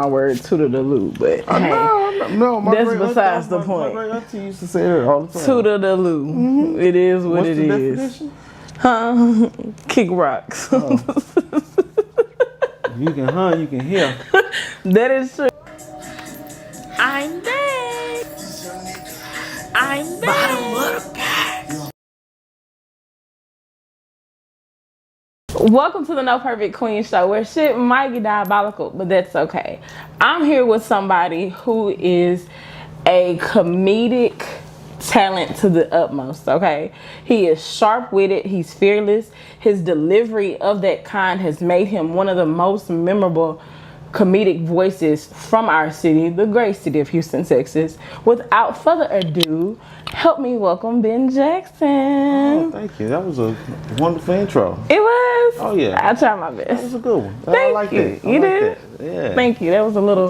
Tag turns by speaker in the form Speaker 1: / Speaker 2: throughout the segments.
Speaker 1: my word toodaloo, but hey,
Speaker 2: no,
Speaker 1: that's besides the point.
Speaker 2: My auntie used to say that all the time.
Speaker 1: Toodaloo. It is what it is.
Speaker 2: Definition?
Speaker 1: Huh? Kick rocks.
Speaker 2: Oh. You can hunt, you can hear.
Speaker 1: That is true.
Speaker 3: I'm back. I'm back. Bottom of the pack.
Speaker 1: Welcome to the No Perfect Queen Show, where shit might get diabolical, but that's okay. I'm here with somebody who is a comedic talent to the utmost, okay? He is sharp-witted, he's fearless. His delivery of that kind has made him one of the most memorable comedic voices from our city, the great city of Houston, Texas. Without further ado, help me welcome Ben Jackson.
Speaker 2: Oh, thank you. That was a wonderful intro.
Speaker 1: It was?
Speaker 2: Oh, yeah.
Speaker 1: I tried my best.
Speaker 2: That was a good one.
Speaker 1: Thank
Speaker 2: I like
Speaker 1: you.
Speaker 2: that.
Speaker 1: You did?
Speaker 2: That. Yeah.
Speaker 1: Thank you. That was a little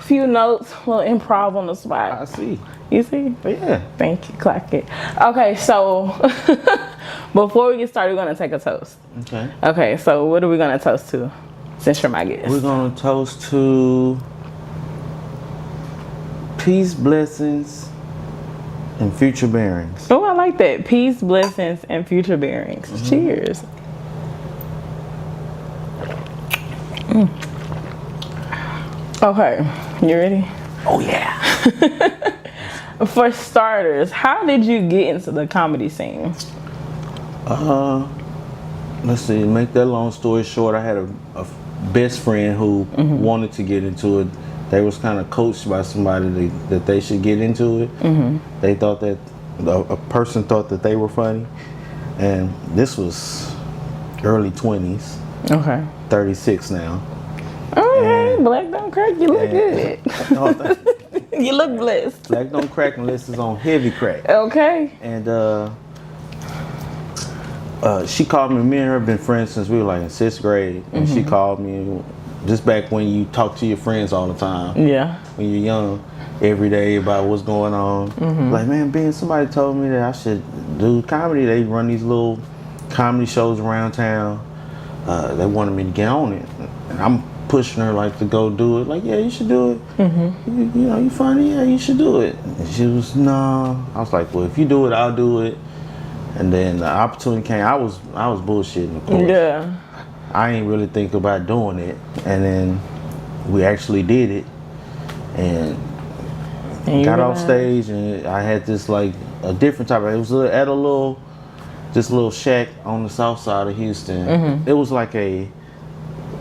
Speaker 1: few notes, a little improv on the spot.
Speaker 2: I see.
Speaker 1: You see?
Speaker 2: Yeah.
Speaker 1: Thank you. Clack it. Okay, so before we get started, we're going to take a toast.
Speaker 2: Okay.
Speaker 1: Okay, so what are we going to toast to? Since you're my guest.
Speaker 2: We're going to toast to peace, blessings, and future bearings.
Speaker 1: Oh, I like that. Peace, blessings, and future bearings. Mm-hmm. Cheers. Okay, you ready?
Speaker 2: Oh, yeah.
Speaker 1: For starters, how did you get into the comedy scene?
Speaker 2: Let's see, make that long story short, I had a best friend who wanted to get into it. They was kind of coached by somebody that they should get into it. They thought that a person thought that they were funny, and this was early 20s.
Speaker 1: Okay.
Speaker 2: 36 now.
Speaker 1: Okay, black don't crack. You look good.
Speaker 2: Oh, thank you.
Speaker 1: You look blessed.
Speaker 2: Black don't crack unless it's on heavy crack.
Speaker 1: Okay.
Speaker 2: And she called me. Me and her have been friends since we were like in 6th grade. And she called me just back when you talk to your friends all the time.
Speaker 1: Yeah.
Speaker 2: When you're young, every day about what's going on. Like, man, Ben, somebody told me that I should do comedy. They run these little comedy shows around town. They wanted me to get on it. And I'm pushing her like to go do it. Like, yeah, you should do it. You know, you funny? Yeah, you should do it. And she was, no. I was like, well, if you do it, I'll do it. And then the opportunity came. I was bullshitting, of course.
Speaker 1: Yeah.
Speaker 2: I ain't really think about doing it. And then we actually did it. And got off stage, and I had this like a different type of, it was at this little shack on the south side of Houston. It was like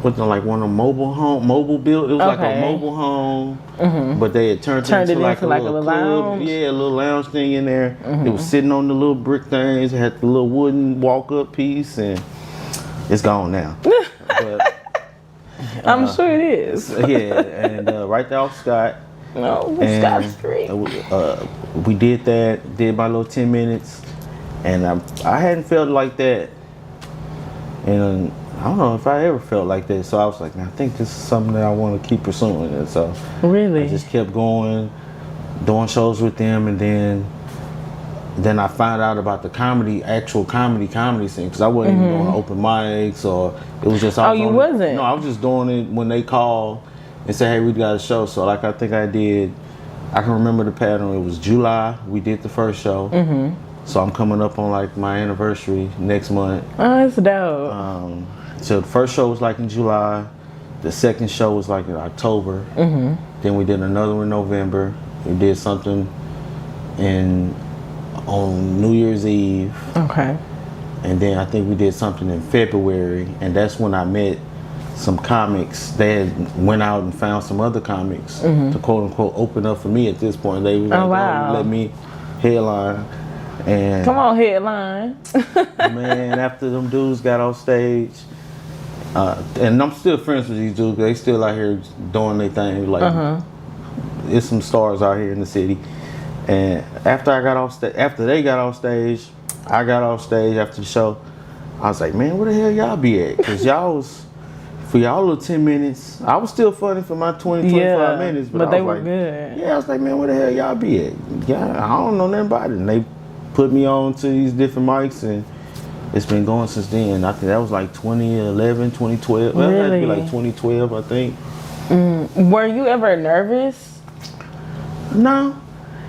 Speaker 2: like one of them mobile build. It was like a mobile home, but they had turned it into like a little
Speaker 1: lounge.
Speaker 2: Yeah, a little lounge thing in there. It was sitting on the little brick things. It had the little wooden walk-up piece, and it's gone now. But,
Speaker 1: I'm sure it is.
Speaker 2: Yeah, and right there off Scott.
Speaker 1: No, Scott Street.
Speaker 2: We did that. Did my little 10 minutes, and I hadn't felt like that. And I don't know if I ever felt like that, so I was like, man, I think this is something that I want to keep pursuing. And so
Speaker 1: really,
Speaker 2: I just kept going, doing shows with them, and then I found out about the actual comedy scene, because I wasn't even doing open mics, or it was just.
Speaker 1: Oh, you wasn't?
Speaker 2: No, I was just doing it when they called and said, hey, we got a show. So like I think I can remember the pattern. It was July. We did the first show. So I'm coming up on like my anniversary next month.
Speaker 1: Oh, that's dope.
Speaker 2: So the first show was like in July. The second show was like in October. Then we did another one in November. We did something on New Year's Eve. Okay. And then I think we did something in February, and that's when I met some comics. They had went out and found some other comics to quote unquote open up for me at this point. They was like,
Speaker 1: wow.
Speaker 2: Let me headline. And
Speaker 1: come on, headline.
Speaker 2: Man, after them dudes got off stage, and I'm still friends with these dudes. They still out here doing their thing. Like, there's some stars out here in the city. And after they got off stage, I got off stage after the show. I was like, man, where the hell y'all be at? Because for y'all little 10 minutes, I was still funny for my 25 minutes.
Speaker 1: But they were
Speaker 2: like,
Speaker 1: good.
Speaker 2: Yeah, I was like, man, where the hell y'all be at? Yeah, I don't know nothing about it. And they put me on to these different mics, and it's been going since then. I think that was like 2011, 2012. Well, it had to be like 2012, I think.
Speaker 1: Were you ever nervous?
Speaker 2: No.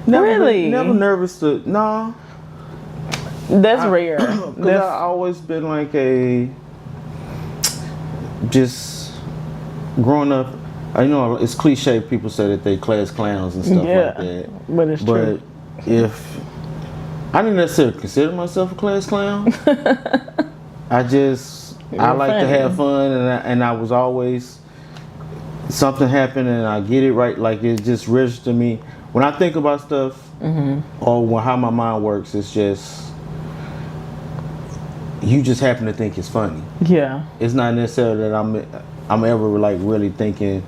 Speaker 2: Never,
Speaker 1: Really?
Speaker 2: Never nervous to, no.
Speaker 1: That's rare.
Speaker 2: Because I've always been like just growing up, I know it's cliche, people say that they class clowns and stuff like that.
Speaker 1: But it's true.
Speaker 2: If I didn't necessarily consider myself a class clown, I like to have fun, and I was always, something happened and I get it right, like it just registered me. When I think about stuff, or how my mind works, it's just, you just happen to think it's funny.
Speaker 1: Yeah.
Speaker 2: It's not necessarily that I'm ever like really thinking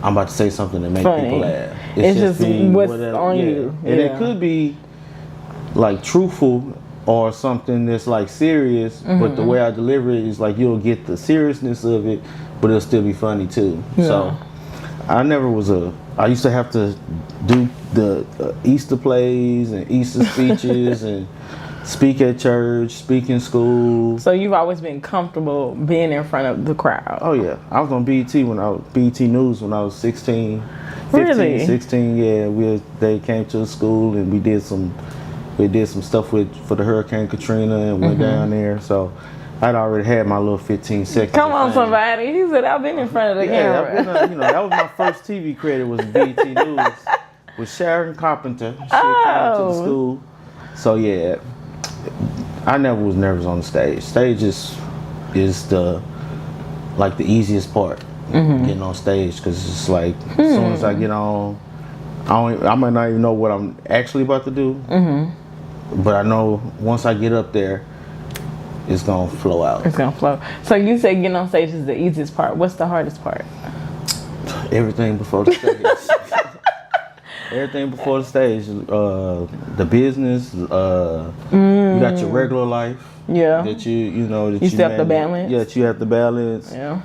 Speaker 2: I'm about to say something to make people laugh.
Speaker 1: It's just what's on you.
Speaker 2: And it could be like truthful or something that's like serious, but the way I deliver it is like you'll get the seriousness of it, but it'll still be funny too. Yeah. So I used to have to do the Easter plays and Easter speeches and speak at church, speak in school.
Speaker 1: So you've always been comfortable being in front of the crowd?
Speaker 2: Oh yeah. I was on BET News when I was 16, 15,
Speaker 1: really?
Speaker 2: 16. Yeah, they came to the school and we did some stuff for the Hurricane Katrina and went down there. So I'd already had my little 15 seconds.
Speaker 1: Come on, somebody. He said, I've been in front of the camera.
Speaker 2: That was my first TV credit, was BET News with Sharon Carpenter. She came to the school. So yeah, I never was nervous on the stage. Stage is the easiest part, getting on stage, because it's like as soon as I get on, I might not even know what I'm actually about to do, but I know once I get up there, it's gonna flow out.
Speaker 1: It's gonna flow. So you say getting on stage is the easiest part. What's the hardest part?
Speaker 2: Everything before the stage. Everything before the stage. The business. You got your regular life.
Speaker 1: Yeah.
Speaker 2: That you
Speaker 1: still have to balance.
Speaker 2: Yeah, you have to balance.
Speaker 1: Yeah.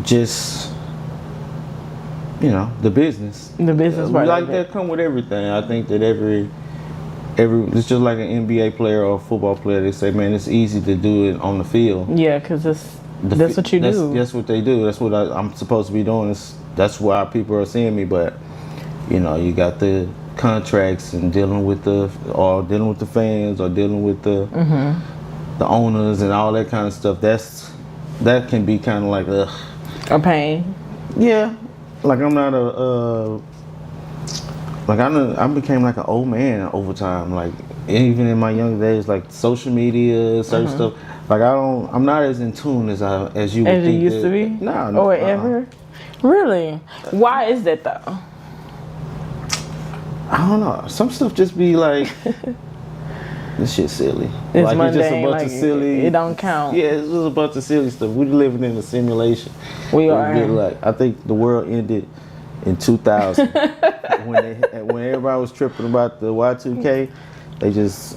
Speaker 2: Just the business.
Speaker 1: The business part.
Speaker 2: Like that come with everything. I think that every it's just like an NBA player or a football player. They say, man, it's easy to do it on the field.
Speaker 1: Yeah, because that's what you do.
Speaker 2: That's what they do. That's what I'm supposed to be doing. That's why people are seeing me. But you got the contracts and dealing with the fans or dealing with the owners and all that kind of stuff. That can be kind of like
Speaker 1: a pain.
Speaker 2: Yeah, like I'm not I became like an old man over time. Like even in my young days, like social media, certain stuff. Like I'm not as in tune as you would think.
Speaker 1: As you used to be?
Speaker 2: No.
Speaker 1: Or ever? Really? Why is that though?
Speaker 2: I don't know. Some stuff just be like, this shit's silly.
Speaker 1: It's
Speaker 2: like
Speaker 1: mundane,
Speaker 2: it's just a bunch of silly.
Speaker 1: It don't count.
Speaker 2: Yeah, it's just a bunch of silly stuff. We're living in a simulation.
Speaker 1: We are.
Speaker 2: I think the world ended in 2000 when everybody was tripping about the Y2K. They just.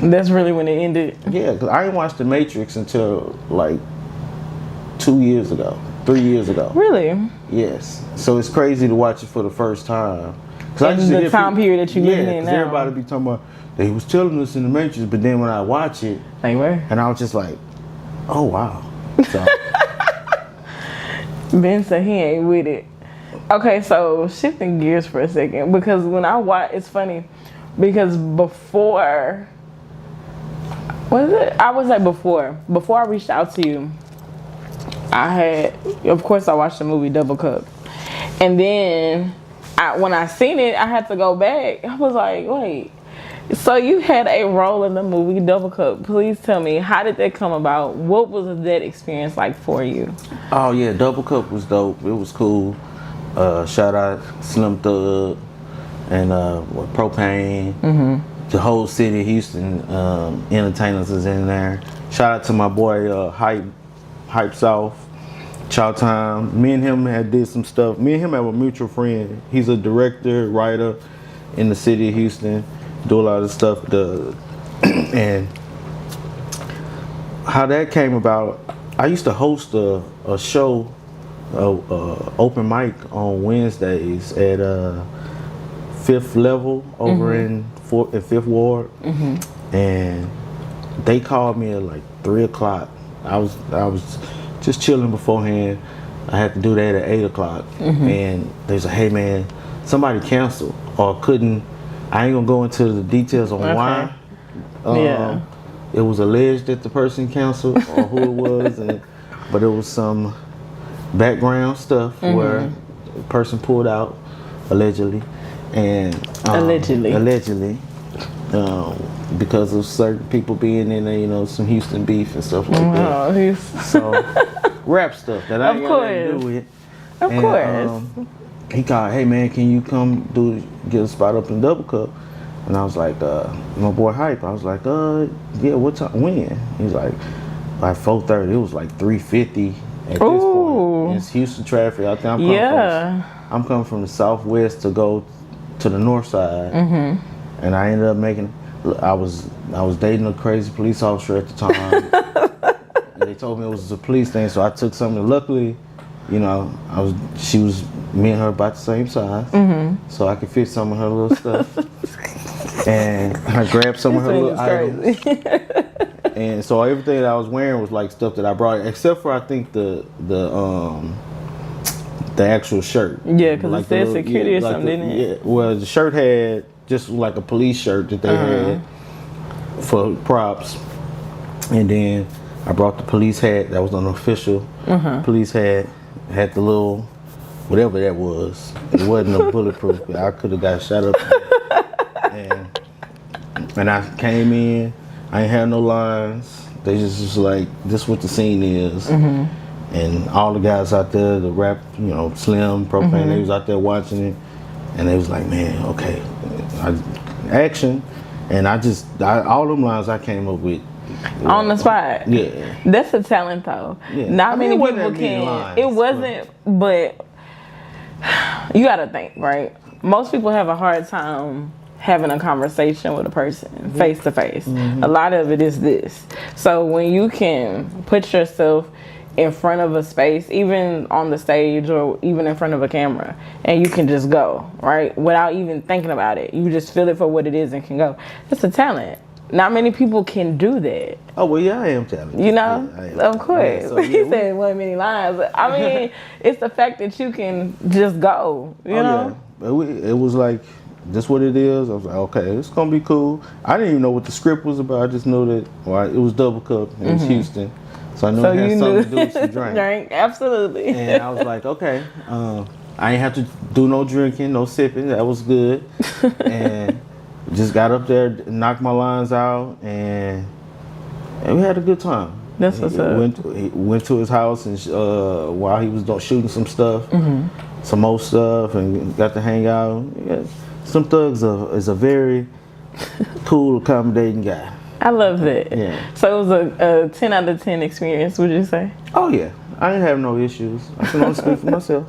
Speaker 1: That's really when it ended.
Speaker 2: Yeah, because I didn't watch The Matrix until like 2 years ago, 3 years ago.
Speaker 1: Really?
Speaker 2: Yes. So it's crazy to watch it for the first time.
Speaker 1: In the time period that you live in now.
Speaker 2: Everybody be talking about, they was telling us in The Matrix, but then when I watch it,
Speaker 1: they were.
Speaker 2: And I was just like, oh wow. So.
Speaker 1: Ben said he ain't with it. Okay, so shifting gears for a second, because when I watch, it's funny, because before, what is it? I was like before I reached out to you, of course I watched the movie Double Cup, and then when I seen it, I had to go back. I was like, wait, so you had a role in the movie Double Cup. Please tell me, how did that come about? What was that experience like for you?
Speaker 2: Oh yeah, Double Cup was dope. It was cool. Shout out Slim Thug and Propane. The whole city of Houston entertainers is in there. Shout out to my boy Hype South. Chow Time. Me and him had did some stuff. Me and him have a mutual friend. He's a director, writer in the city of Houston. Do a lot of stuff. And how that came about, I used to host a show, open mic on Wednesdays at Fifth Level over in Fifth Ward. And they called me at like 3 o'clock. I was just chilling beforehand. I had to do that at 8 o'clock, and there's a, hey man, somebody canceled or couldn't. I ain't gonna go into the details on why.
Speaker 1: Yeah.
Speaker 2: It was alleged that the person canceled or who it was, but it was some background stuff where the person pulled out allegedly, and allegedly, because of certain people being in there, you know, some Houston beef and stuff like that. So rap stuff that I ain't got nothing to do with.
Speaker 1: Of course.
Speaker 2: He called, hey man, can you come get a spot up in Double Cup? And I was like, my boy Hype. I was like, yeah, what time? When? He's like, by 4:30. It was like 3:50 at this point. It's Houston traffic. I think I'm coming from the southwest to go to the north side, and I ended up making. I was dating a crazy police officer at the time. And they told me it was a police thing, so I took something. Luckily, you know, she was me and her about the same size, so I could fit some of her little stuff. And I grabbed some of her little items. And so everything that I was wearing was like stuff that I brought, except for I think the actual shirt.
Speaker 1: Yeah, because like it said security or something, didn't it?
Speaker 2: Yeah, well, the shirt had just like a police shirt that they had for props. And then I brought the police hat. That was an official police hat. Had the little, whatever that was. It wasn't a bulletproof. I could have got shot up. And I came in, I ain't had no lines. They just was like, this is what the scene is. And all the guys out there, the rap, you know, Slim, Profane, they was out there watching it. And they was like, man, okay, action. And all them lines I came up with.
Speaker 1: On the spot.
Speaker 2: Yeah.
Speaker 1: That's a talent though.
Speaker 2: Yeah.
Speaker 1: Not many people can.
Speaker 2: Lines,
Speaker 1: it wasn't, but you gotta think, right? Most people have a hard time having a conversation with a person face to face. A lot of it is this. So when you can put yourself in front of a space, even on the stage or even in front of a camera, and you can just go, right? Without even thinking about it. You just feel it for what it is and can go. It's a talent. Not many people can do that.
Speaker 2: Oh, well, yeah, I am talented.
Speaker 1: You know?
Speaker 2: Yeah,
Speaker 1: of course. Yeah, so, he said one many lines. I mean, it's the fact that you can just go, you know?
Speaker 2: Yeah. It was like, this what it is. I was like, okay, it's gonna be cool. I didn't even know what the script was about. I just knew that it was Double Cup. It was Houston, so I knew it had something to do with some drink.
Speaker 1: Absolutely.
Speaker 2: And I was like, okay, I ain't have to do no drinking, no sipping. That was good. And just got up there, knocked my lines out, and we had a good time.
Speaker 1: That's what's up.
Speaker 2: Went to his house and while he was shooting some stuff, some more stuff, and got to hang out. Yeah. Some Thugs is a very cool, accommodating guy.
Speaker 1: I love that.
Speaker 2: Yeah.
Speaker 1: So it was a 10 out of 10 experience, would you say?
Speaker 2: Oh yeah, I didn't have no issues. I can only speak for myself.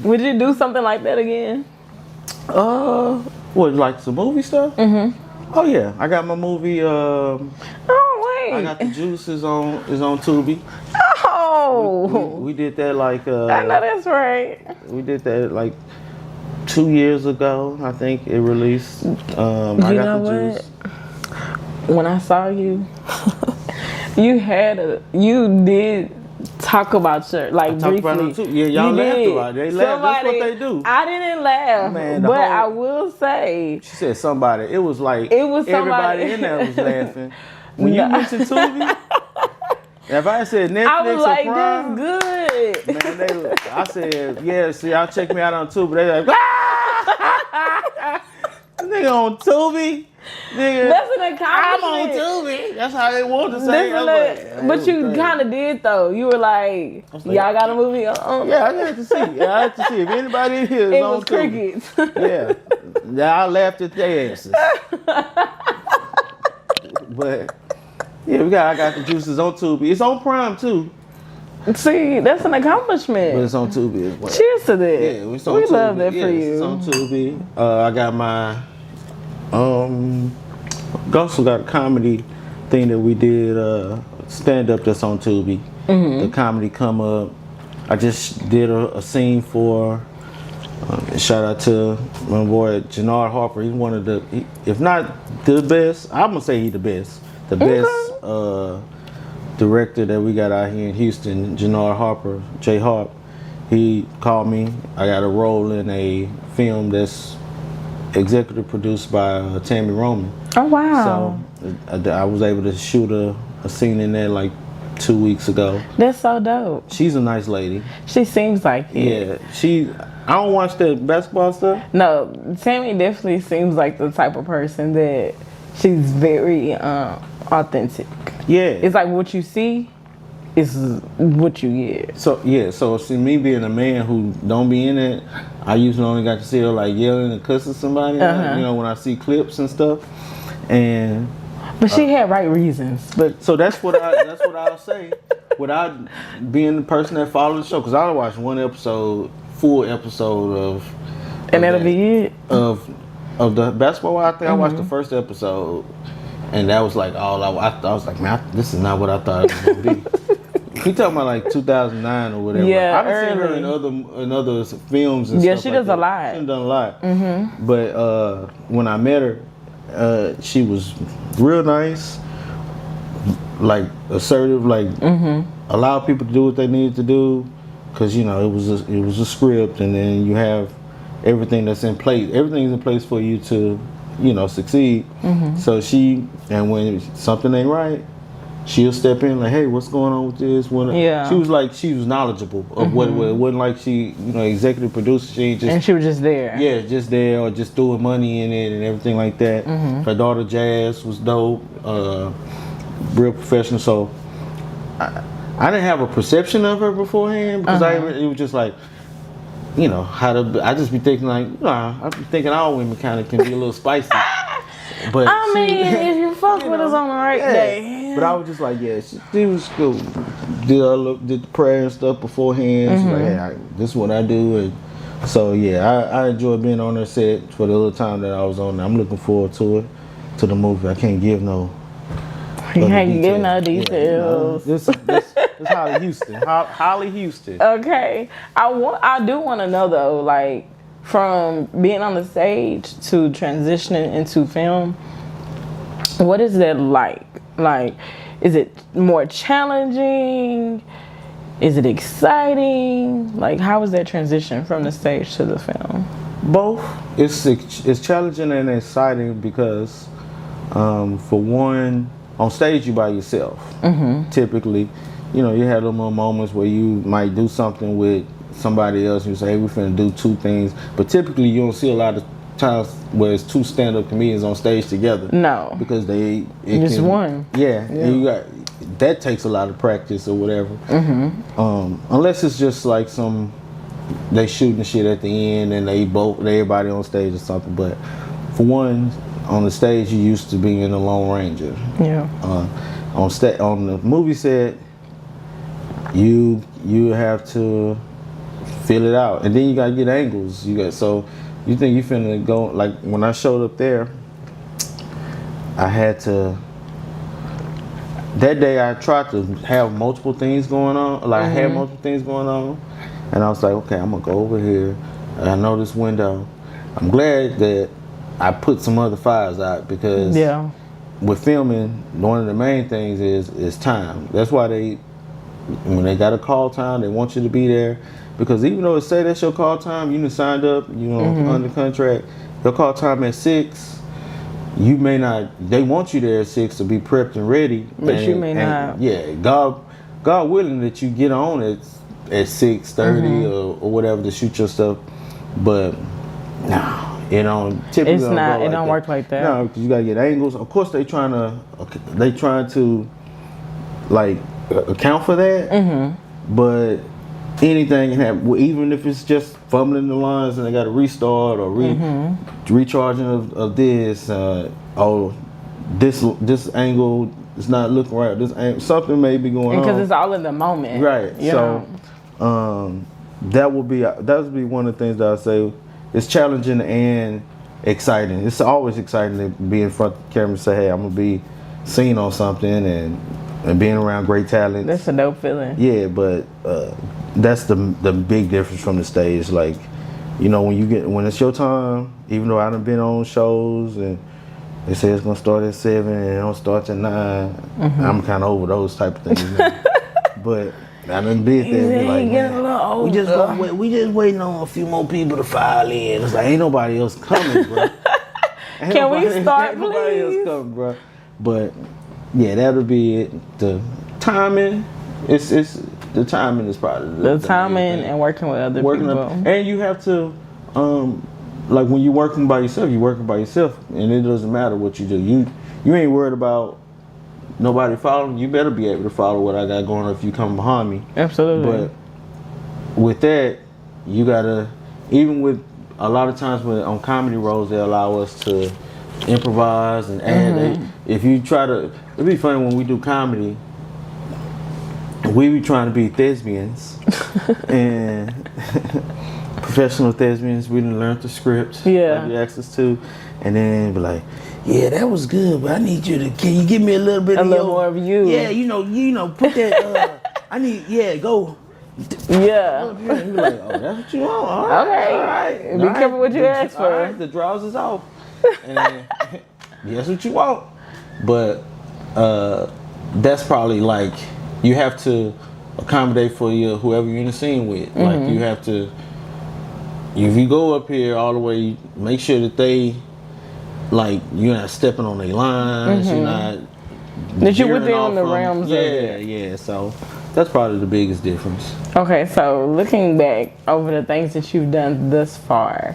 Speaker 1: Would you do something like that again?
Speaker 2: What, like some movie stuff? Oh yeah, I got my movie.
Speaker 1: Oh wait.
Speaker 2: I got the Juice is on Tubi.
Speaker 1: Oh.
Speaker 2: We did that like.
Speaker 1: I know that's right.
Speaker 2: We did that like 2 years ago. I think it released. I got the Juice.
Speaker 1: When I saw you, you did talk about your briefly.
Speaker 2: About it too. Yeah, y'all laughed about it. They laughed. That's what they do.
Speaker 1: I didn't laugh, man, but I will say.
Speaker 2: She said somebody. It was like everybody in there was laughing. When you mentioned Tubi, if I said Netflix
Speaker 1: I was like,
Speaker 2: or Prime,
Speaker 1: this good.
Speaker 2: Man, I said, yeah. See, y'all check me out on Tubi. They like, nigga on Tubi. Nigga,
Speaker 1: that's an accomplishment.
Speaker 2: I'm on Tubi. That's how they want to say it.
Speaker 1: But you kind of did though. You were like, y'all got a movie on?
Speaker 2: Yeah, I had to see. I had to see if anybody in here is on Tubi.
Speaker 1: Crickets.
Speaker 2: Yeah, I laughed at their asses. But yeah, I got the Juices on Tubi. It's on Prime too.
Speaker 1: See, that's an accomplishment.
Speaker 2: But it's on Tubi as well.
Speaker 1: Cheers to that.
Speaker 2: Yeah, it's on
Speaker 1: we
Speaker 2: Tubi.
Speaker 1: love that for you.
Speaker 2: It's on Tubi. I got my also got a comedy thing that we did, stand up that's on Tubi. The comedy come up. I just did a scene for. Shout out to my boy Jannard Harper. He's one of if not the best, I'm gonna say he's the best. The best director that we got out here in Houston, Jannard Harper, J Harp, he called me. I got a role in a film that's executive produced by Tammy Roman.
Speaker 1: Oh wow!
Speaker 2: So I was able to shoot a scene in there like 2 weeks ago.
Speaker 1: That's so dope.
Speaker 2: She's a nice lady.
Speaker 1: She seems like it.
Speaker 2: Yeah, I don't watch the basketball stuff.
Speaker 1: No, Tammy definitely seems like the type of person that she's very authentic.
Speaker 2: Yeah,
Speaker 1: it's like what you see is what you get.
Speaker 2: So see, me being a man who don't be in it, I usually only got to see her like yelling and cussing somebody. Like, you know, when I see clips and stuff, But she had right reasons. But so that's what I'll say, without being the person that followed the show, because I watched one full episode of
Speaker 1: and that'll be it
Speaker 2: of the basketball. I think I watched the first episode, and that was like all I was like, man, this is not what I thought it was gonna be. We talking about like 2009 or whatever.
Speaker 1: Yeah,
Speaker 2: I've seen her in other films and stuff.
Speaker 1: Yeah, she does a lot.
Speaker 2: She's done a lot. But when I met her, she was real nice, like assertive, like allow people to do what they needed to do, because you know it was a script, and then you have everything that's in place. Everything's in place for you to, you know, succeed. So when something ain't right, she'll step in like, hey, what's going on with this? She was knowledgeable of what it was. It wasn't like she, you know, executive producer. She was just there. Yeah, just there, or just throwing money in it and everything like that. Her daughter Jazz was dope, real professional. So I didn't have a perception of her beforehand, because it was just like, you know, I just be thinking like, I be thinking all women kind of can be a little spicy. But
Speaker 1: I mean, if you fuck with us on the right day.
Speaker 2: But I was just like, she was cool. Did the prayer and stuff beforehand. She's like, hey, this is what I do. And so I enjoyed being on her set for the little time that I was on there. I'm looking forward to the movie. I can't give no.
Speaker 1: You can't give no details.
Speaker 2: This Holly Houston. Holly Houston.
Speaker 1: Okay, I do want to know though, like, from being on the stage to transitioning into film, what is that like? Like, is it more challenging? Is it exciting? Like, how was that transition from the stage to the film?
Speaker 2: Both. It's challenging and exciting because, for one, on stage you by yourself. Typically, you know, you have little moments where you might do something with somebody else and you say, hey, we're finna do two things. But typically you don't see a lot of times where it's two stand-up comedians on stage together. No. Because one. Yeah. And that takes a lot of practice or whatever. Unless it's just like they shooting shit at the end and everybody on stage or something. But for one, on the stage you used to being a Lone Ranger. Yeah. On the movie set, you have to fill it out, and then you gotta get angles. So you think you finna go, like when I showed up there, I had to. That day I tried to have multiple things going on. Like I had multiple things going on, and I was like, okay, I'm gonna go over here. And I know this window. I'm glad that I put some other fires out, because with filming, one of the main things is time. That's why when they got a call time, they want you to be there. Because even though it say that's your call time, you done signed up, you know, under contract, your call time at 6, you may not, they want you there at 6 to be prepped and ready.
Speaker 1: But you may not.
Speaker 2: Yeah, God willing that you get on at 6:30 or whatever to shoot your stuff. But no, it don't typically
Speaker 1: it don't work like that.
Speaker 2: No, because you gotta get angles. Of course they trying to like account for that. But anything can happen, even if it's just fumbling the lines and they got to restart or recharging of this. This angle is not looking right. Something may be going on
Speaker 1: because it's all in the moment,
Speaker 2: right? So that would be one of the things that I say. It's challenging and exciting. It's always exciting to be in front of the camera and say, hey, I'm gonna be seen on something and being around great talent.
Speaker 1: That's a dope feeling.
Speaker 2: Yeah, but that's the big difference from the stage. Like, you know, when it's your time, even though I done been on shows and they say it's gonna start at 7 and it don't start at 9. I'm kind of over those type of things. But I done did that. Be like, man, we just waiting on a few more people to file in. It's like ain't nobody else coming, bro.
Speaker 1: Can we start,
Speaker 2: ain't nobody else
Speaker 1: please?
Speaker 2: coming, bro. But yeah, that'll be it. The timing, it's the timing is probably
Speaker 1: The timing and working with other people.
Speaker 2: And you have to, like when you're working by yourself, and it doesn't matter what you do. You ain't worried about nobody following. You better be able to follow what I got going on if you come behind me.
Speaker 1: Absolutely.
Speaker 2: But with that, you gotta, even with a lot of times when on comedy roles, they allow us to improvise and add. If you try to, it'd be funny when we do comedy. We be trying to be thespians and professional thespians. We done learned the script.
Speaker 1: Yeah.
Speaker 2: Like Jackson X too, and then be like, yeah, that was good, but I need you to. Can you give me a little bit?
Speaker 1: A little more of you.
Speaker 2: Yeah, you know, put that. I need. Yeah, go.
Speaker 1: Yeah.
Speaker 2: And you be like, oh, that's what you want. All right.
Speaker 1: Okay.
Speaker 2: All right.
Speaker 1: Be careful what you ask for.
Speaker 2: All right, the draws is off. And that's what you want. But that's probably like you have to accommodate for whoever you're in the scene with. Like you have to. If you go up here all the way, make sure that they, like, you're not stepping on their lines. You're not.
Speaker 1: That you're
Speaker 2: veering
Speaker 1: within
Speaker 2: off
Speaker 1: the
Speaker 2: from-
Speaker 1: realms of it.
Speaker 2: Yeah. So that's probably the biggest difference.
Speaker 1: Okay, so looking back over the things that you've done thus far,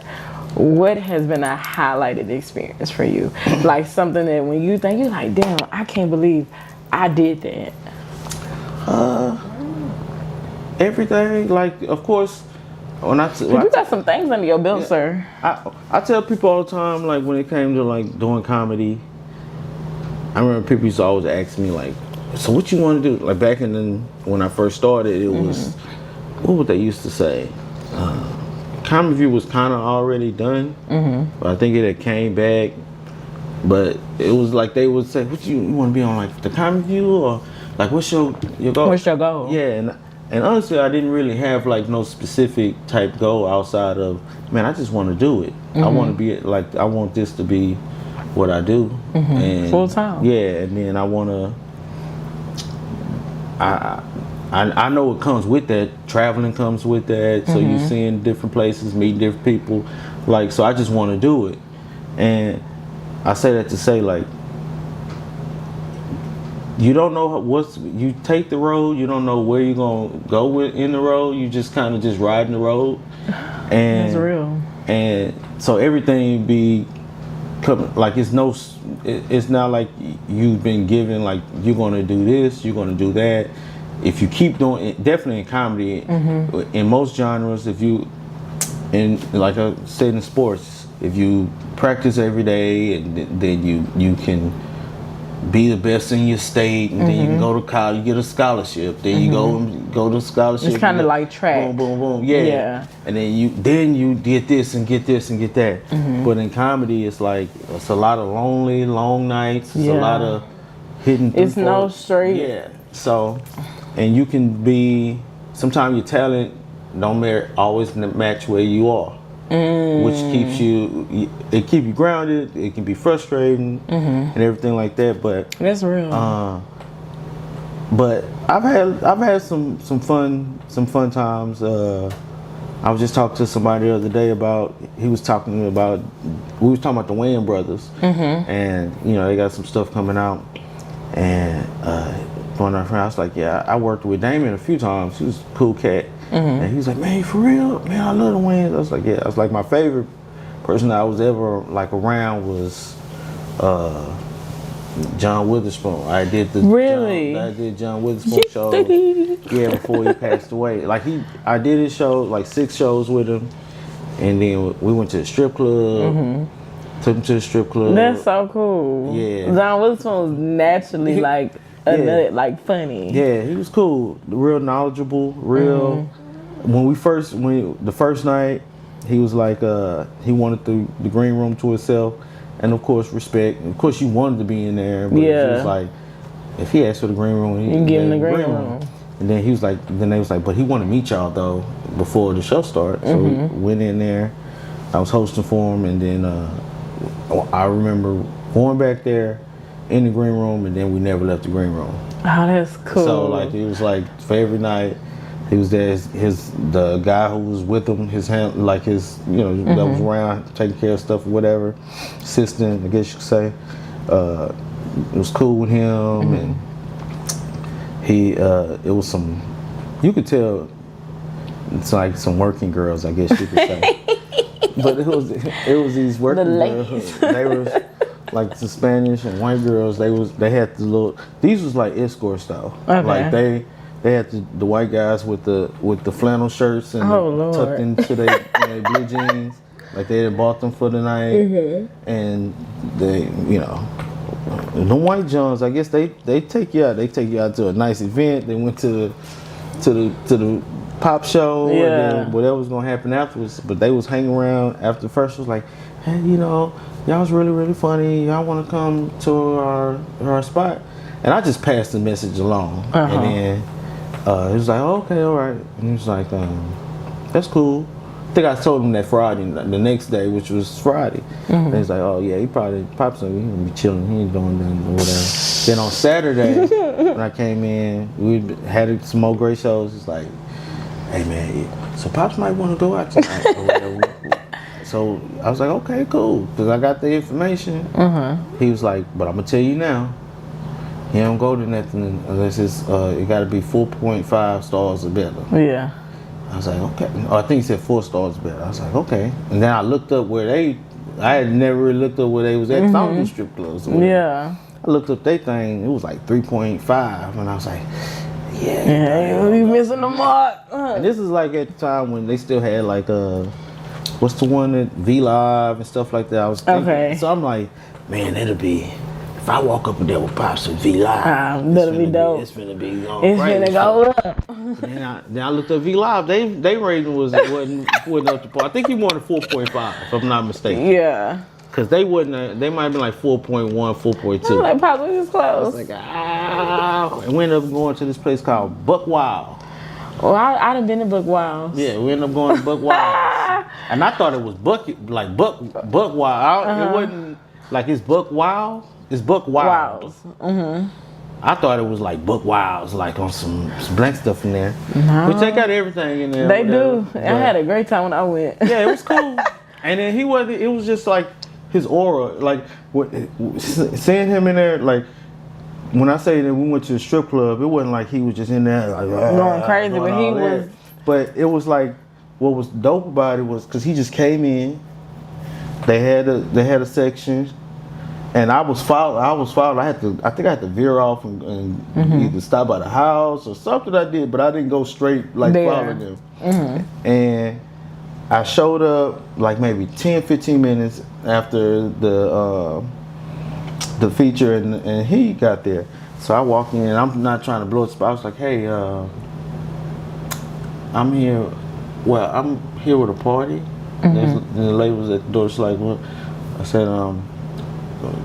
Speaker 1: what has been a highlighted experience for you? Like something that when you think, you're like, damn, I can't believe I did that.
Speaker 2: Everything, like, of course, when
Speaker 1: You got some things under your belt, sir.
Speaker 2: I tell people all the time, like, when it came to like doing comedy, I remember people used to always ask me like, so what you want to do? Like back when I first started, it was, what would they used to say? Comedy View was kind of already done, but I think it had came back. But it was like they would say, what you want to be on, like the Comedy View, or like what's your goal?
Speaker 1: What's your goal?
Speaker 2: Yeah, and honestly, I didn't really have like no specific type goal outside of, man, I just want to do it. I want to be like, I want this to be what I do. And
Speaker 1: full time.
Speaker 2: Yeah, and then I want to. I know it comes with that. Traveling comes with that. So you're seeing different places, meeting different people. Like, so I just want to do it. And I say that to say, like, you don't know you take the road, you don't know where you're going to go in the road. You just kind of just riding the road. And
Speaker 1: That's real.
Speaker 2: And so everything be like, it's not like you've been given like you're gonna do this, you're gonna do that. If you keep doing it, definitely in comedy, in most genres, if you, and like I said in sports, if you practice every day and then you can be the best in your state, and then you can go to college, you get a scholarship, then you go to scholarship.
Speaker 1: It's kind of like track.
Speaker 2: Boom, boom, boom. Yeah. And then you get this and get this and get that. But in comedy, it's like, it's a lot of lonely, long nights. It's a lot of hitting.
Speaker 1: It's no straight.
Speaker 2: Yeah. So, and you can be, sometimes your talent don't always match where you are. Which keeps you grounded. It can be frustrating and everything like that. But
Speaker 1: that's real.
Speaker 2: But I've had some fun times. I was just talking to somebody the other day we was talking about the Wayans brothers, and they got some stuff coming out, and one of my friends, I was like, yeah, I worked with Damien a few times. He was a cool cat. And he was like, man, for real? Man, I love the Wayans. I was like, yeah. I was like, my favorite person I was ever like around was John Witherspoon. I did John Witherspoon show. Yeah, before he passed away. Like I did his show, like 6 shows with him, and then we went to the strip club. Took him to the strip club.
Speaker 1: That's so cool.
Speaker 2: Yeah.
Speaker 1: John Witherspoon was naturally like like funny.
Speaker 2: Yeah, he was cool, real knowledgeable, real. The first night, he was like, he wanted the green room to himself, and of course respect. And of course, you wanted to be in there, but he was like, if he asked for the green room, he
Speaker 1: can give him the green room.
Speaker 2: And then they was like, but he wanted to meet y'all though before the show started. So we went in there. I was hosting for him, and then I remember going back there in the green room, and then we never left the green room.
Speaker 1: Oh, that's cool.
Speaker 2: So like it was like for every night he was there. The guy who was with him, his hand, like his that was around taking care of stuff or whatever, assistant, I guess you could say. It was cool with him, and he it was some, you could tell it's like some working girls, I guess you could say. But it was these working girls. They were like the Spanish and white girls. They had the little. These was like escorts though.
Speaker 1: Okay.
Speaker 2: Like they had the white guys with the flannel shirts and tucked into their blue jeans. Like they had bought them for the night, and they the white Johns. I guess they take you out. They take you out to a nice event. They went to the pop show, and then whatever was gonna happen afterwards. But they was hanging around after the first. Was like, hey, y'all's really, really funny. Y'all want to come to our spot? And I just passed the message along. And then he was like, oh, okay, all right. And he was like, that's cool. I think I told him that Friday, the next day, which was Friday. And he's like, oh yeah, he probably something. He gonna be chilling. He ain't doing nothing or whatever. Then on Saturday, when I came in, we had some more great shows. It's like, hey man, so Pops might want to go out tonight or whatever. So I was like, okay, cool, because I got the information. He was like, but I'm gonna tell you now, he don't go to nothing unless it got to be 4.5 stars or better.
Speaker 1: Yeah.
Speaker 2: I was like, okay. Oh, I think he said 4 stars or better. I was like, okay. And then I looked up I had never really looked up where they was at, because I don't do strip clubs.
Speaker 1: Yeah.
Speaker 2: I looked up their thing, it was like 3.5, and I was like,
Speaker 1: yeah, you missing the mark.
Speaker 2: And this is like at the time when they still had like what's the one that V Live and stuff like that. I was thinking. Okay. So I'm like, man, it'll be, if I walk up there with Pops and V Live,
Speaker 1: that'll be dope.
Speaker 2: It's finna be
Speaker 1: it's finna go up.
Speaker 2: Then I looked up V Live. They rating wasn't up to par. I think he wanted 4.5, if I'm not mistaken.
Speaker 1: Yeah.
Speaker 2: Cause they wouldn't. They might have been like 4.1, 4.2.
Speaker 1: Like Pops was close.
Speaker 2: I was like, and we ended up going to this place called Buck Wild.
Speaker 1: Well, I done been to Buck Wild.
Speaker 2: Yeah, we ended up going to Buck Wild. And I thought it was Buck Wild. It wasn't like it's Buck Wild. It's Buck Wild. I thought it was like Buck Wild's, like on some black stuff in there. No. Which they got everything in there.
Speaker 1: They do. I had a great time when I went.
Speaker 2: Yeah, it was cool. And then it was just like his aura, like seeing him in there, like when I say that we went to the strip club, it wasn't like he was just in there like
Speaker 1: going crazy, but he was.
Speaker 2: But it was like, what was dope about it was because he just came in. They had a section, and I was followed. I think I had to veer off and either stop by the house or something I did, but I didn't go straight like following them. And I showed up like maybe 10, 15 minutes after the feature, and he got there. So I walked in, and I'm not trying to blow the spot. I was like, hey, I'm here. Well, I'm here with a party. And the lady was at the door. She's like, what? I said,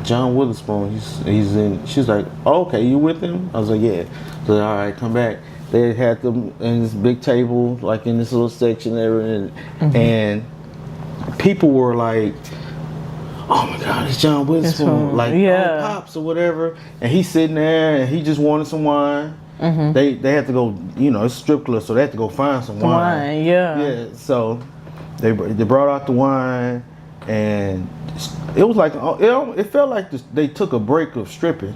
Speaker 2: John Witherspoon. He's in. She's like, oh, okay, you with him? I was like, yeah. So all right, come back. They had them in this big table, like in this little section there, and people were like, oh my God, it's John Witherspoon, like oh, Pops or whatever. And he's sitting there, and he just wanted some wine. They had to go, it's a strip club, so they had to go find some wine. Yeah. So they brought out the wine, and it was like it felt like they took a break of stripping.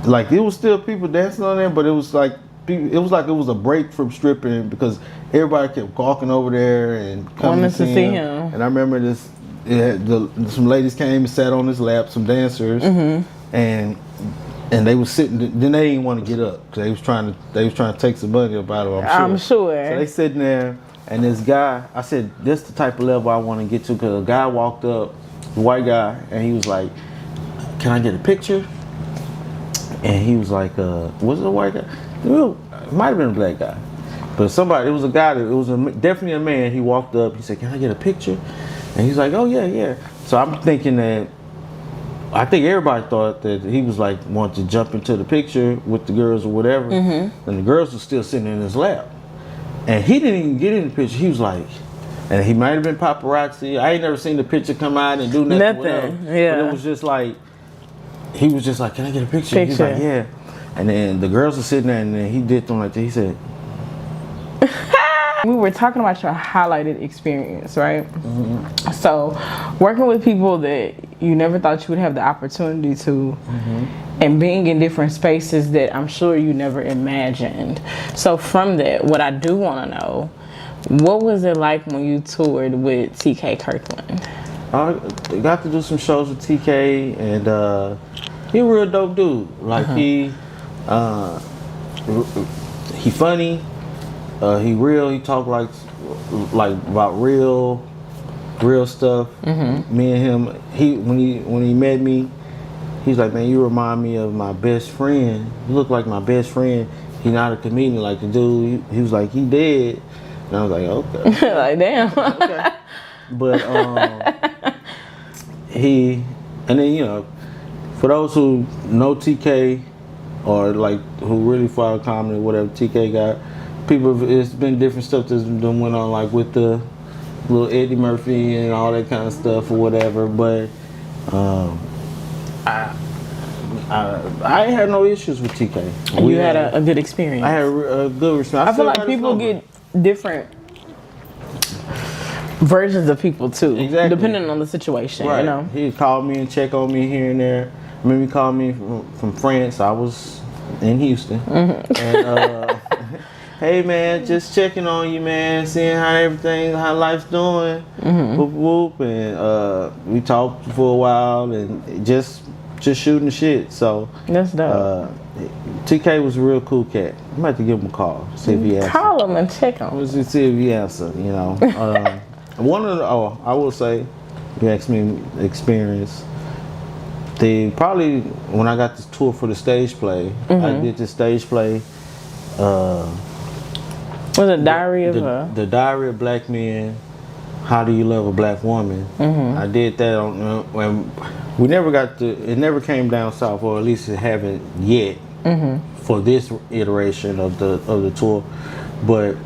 Speaker 2: Like it was still people dancing on there, but it was like it was a break from stripping because everybody kept walking over there and coming to see him. And I remember some ladies came and sat on his lap, some dancers, and they was sitting. Then they didn't want to get up because they was trying to take some money up out of them.
Speaker 1: I'm sure.
Speaker 2: So they sitting there, and this guy, I said, this is the type of level I want to get to, because a guy walked up, the white guy, and he was like, can I get a picture? And he was like, was it a white guy? Well, it might have been a black guy. But it was a guy, definitely a man. He walked up, he said, can I get a picture? And he's like, oh yeah. So I'm thinking I think everybody thought that he was like, wanted to jump into the picture with the girls or whatever. And the girls were still sitting in his lap. And he didn't even get in the picture. He was like, And he might have been paparazzi. I ain't never seen the picture come out and do nothing.
Speaker 1: Nothing.
Speaker 2: But
Speaker 1: Yeah.
Speaker 2: it was just like, he was just like, can I get a picture? He's like, yeah. And then the girls were sitting there, and then he did them like that. He said,
Speaker 1: we were talking about your highlighted experience, right? So, working with people that you never thought you would have the opportunity to, and being in different spaces that I'm sure you never imagined. So, from that, what I do want to know, what was it like when you toured with TK Kirkland?
Speaker 2: I got to do some shows with TK, and he a real dope dude. Like he funny. He real. He talk like about real stuff. Me and him. When he met me, he's like, man, you remind me of my best friend. You look like my best friend. He not a comedian like the dude. He was like, he dead. And I was like, okay.
Speaker 1: Like, damn.
Speaker 2: Okay. But and then for those who know TK or like who really follow comedy, whatever TK got. People, it's been different stuff that's been went on, like with the little Eddie Murphy and all that kind of stuff or whatever. But I had no issues with TK.
Speaker 1: You had a good experience.
Speaker 2: I had a good response.
Speaker 1: I feel like people get different versions of people too,
Speaker 2: exactly,
Speaker 1: depending on the situation.
Speaker 2: Right.
Speaker 1: You know,
Speaker 2: he called me and check on me here and there. I mean, he called me from France. I was in Houston, and. Hey man, just checking on you, man. Seeing how life's doing. Whoop whoop, and we talked for a while, and just shooting the shit. So
Speaker 1: that's dope.
Speaker 2: TK was a real cool cat. I'm about to give him a call, see if he answers.
Speaker 1: Call him and check on him.
Speaker 2: Let's see if he answers. One of the I will say, you asked me experience. Probably when I got this tour for the stage play, I did this stage play.
Speaker 1: Was it Diary of
Speaker 2: the Diary of Black Men? How do you love a black woman? I did that on when we never got to. It never came down south, or at least it haven't yet for this iteration of the tour. But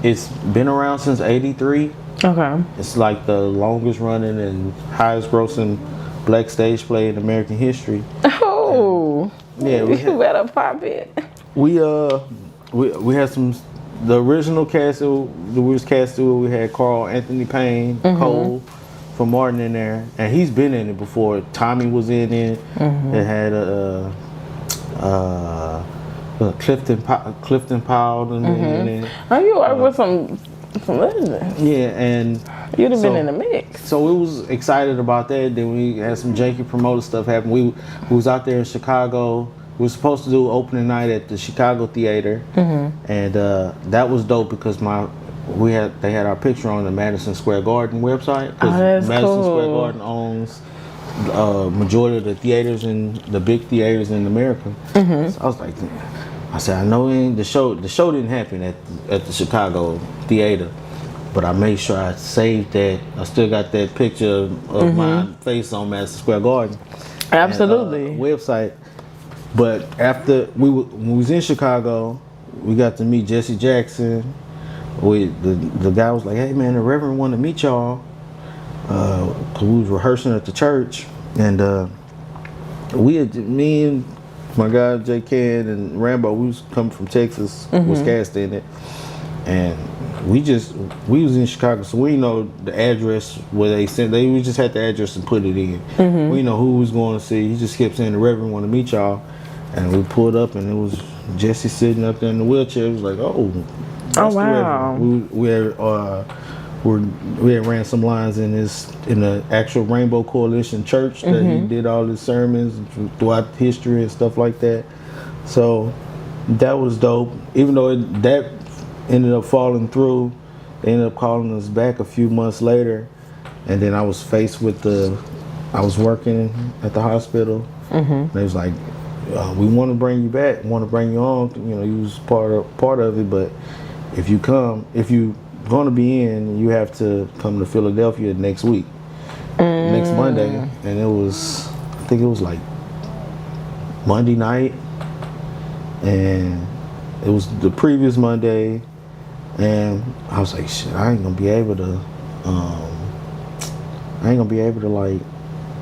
Speaker 2: it's been around since '83.
Speaker 1: Okay.
Speaker 2: It's like the longest running and highest grossing black stage play in American history.
Speaker 1: Oh.
Speaker 2: Yeah,
Speaker 1: You better pop it.
Speaker 2: We had some. The original cast that we was casted with, we had Carl Anthony Payne, Cole from Martin in there, and he's been in it before. Tommy was in it. It had Clifton Powell in it.
Speaker 1: Oh, you work with some legends.
Speaker 2: Yeah, and
Speaker 1: you'd have been in the mix.
Speaker 2: So we was excited about that. Then we had some janky promoter stuff happen. We was out there in Chicago. We were supposed to do opening night at the Chicago Theater, and that was dope because they had our picture on the Madison Square Garden website.
Speaker 1: Oh, that's
Speaker 2: Madison
Speaker 1: cool.
Speaker 2: Square Garden owns majority of the theaters and the big theaters in America. So I was like, I said, I know the show didn't happen at the Chicago Theater, but I made sure I saved that. I still got that picture of my face on Madison Square Garden.
Speaker 1: Absolutely.
Speaker 2: And, website. But after when we was in Chicago, we got to meet Jesse Jackson. The guy was like, "Hey man, the Reverend wanted to meet y'all." Cause we was rehearsing at the church, and me and my guy J. Ken and Rambo, we was coming from Texas, was cast in it, and we was in Chicago, so we know the address where they sent. We just had the address and put it in. We know who we was going to see. He just kept saying the Reverend want to meet y'all. And we pulled up, and it was Jesse sitting up there in the wheelchair. It was like, oh
Speaker 1: wow.
Speaker 2: We had ran some lines in the actual Rainbow Coalition Church that he did all his sermons throughout history and stuff like that. So that was dope. Even though that ended up falling through, they ended up calling us back a few months later, and then I was faced with I was working at the hospital, and they was like, we want to bring you back, want to bring you on. You was part of it, but if you're going to be in, you have to come to Philadelphia next week, next Monday. And I think it was like Monday night, and it was the previous Monday, and I was like, shit, I ain't gonna be able to I ain't gonna be able to like.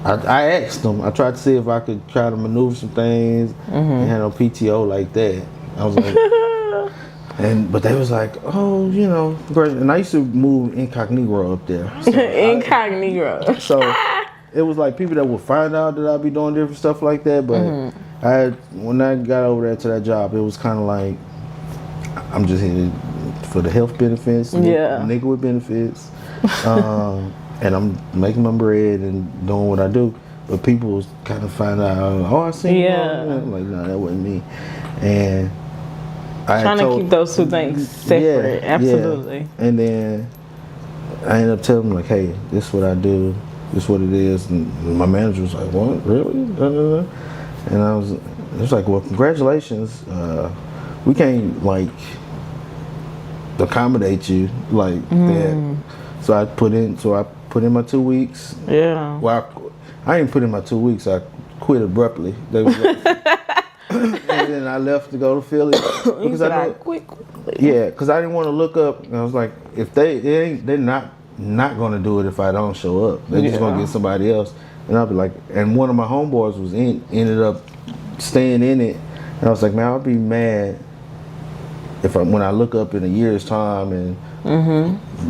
Speaker 2: I asked them. I tried to see if I could try to maneuver some things and had no PTO like that. I was like, but they was like, oh, you know, great. And I used to move incognito up there. So
Speaker 1: Incognito.
Speaker 2: So it was like people that would find out that I'd be doing different stuff like that. But when I got over there to that job, it was kind of like I'm just here for the health benefits, nigga with benefits, and I'm making my bread and doing what I do. But people kind of find out, oh, I see you. I'm like, no, that wasn't me. And I
Speaker 1: trying to keep those two things separate, absolutely.
Speaker 2: Yeah. And then I ended up telling them like, hey, this is what I do, this is what it is. And my manager was like, what, really? And it was like, well, congratulations. We can't like accommodate you like that. So I put in my 2 weeks. Yeah. Well, I didn't put in my 2 weeks. I quit abruptly. They was like, and then I left to go to Philly because I quit quickly. Yeah, because I didn't want to look up. And I was like, if they're not gonna do it if I don't show up. They're just gonna get somebody else. And I'll be like, and one of my homeboys ended up staying in it. And I was like, man, I'll be mad when I look up in a year's time and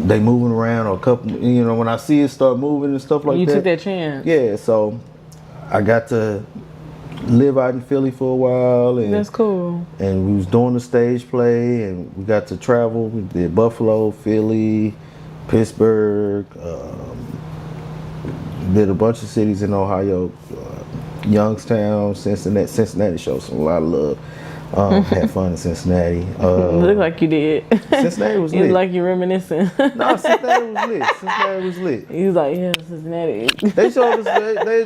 Speaker 2: they moving around or a couple, you know, when I see it start moving and stuff like that.
Speaker 1: You took that chance.
Speaker 2: Yeah, so I got to live out in Philly for a while. And
Speaker 1: that's cool.
Speaker 2: And we was doing the stage play and we got to travel. We did Buffalo, Philly, Pittsburgh, did a bunch of cities in Ohio, Youngstown, Cincinnati showed some a lot of love. Had fun in Cincinnati.
Speaker 1: Look like you did.
Speaker 2: Cincinnati was lit.
Speaker 1: You like you reminiscing.
Speaker 2: No, Cincinnati was lit.
Speaker 1: He was like, yeah, Cincinnati.
Speaker 2: They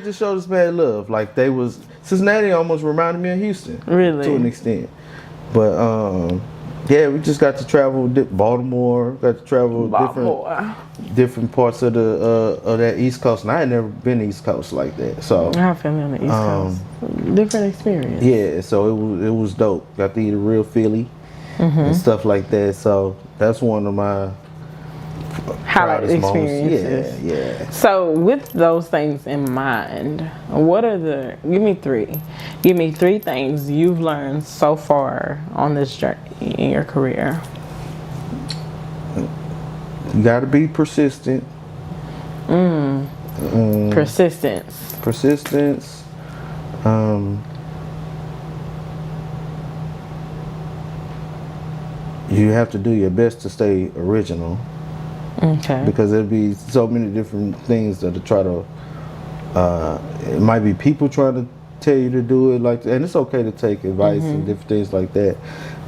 Speaker 2: just showed us mad love. Like Cincinnati almost reminded me of Houston.
Speaker 1: Really?
Speaker 2: To an extent. But yeah, we just got to travel Baltimore. Got to travel different parts of that East Coast, and I had never been East Coast like that. So
Speaker 1: I feel on the East Coast, different experience.
Speaker 2: Yeah, so it was dope. Got to eat a real Philly and stuff like that. So that's one of my
Speaker 1: highlight experiences.
Speaker 2: Yeah.
Speaker 1: So with those things in mind, give me three things you've learned so far on this journey in your career.
Speaker 2: You gotta be persistent. Persistence. You have to do your best to stay original. Okay. Because there'll be so many different things that try to. It might be people trying to tell you to do it like that, and it's okay to take advice and different things like that.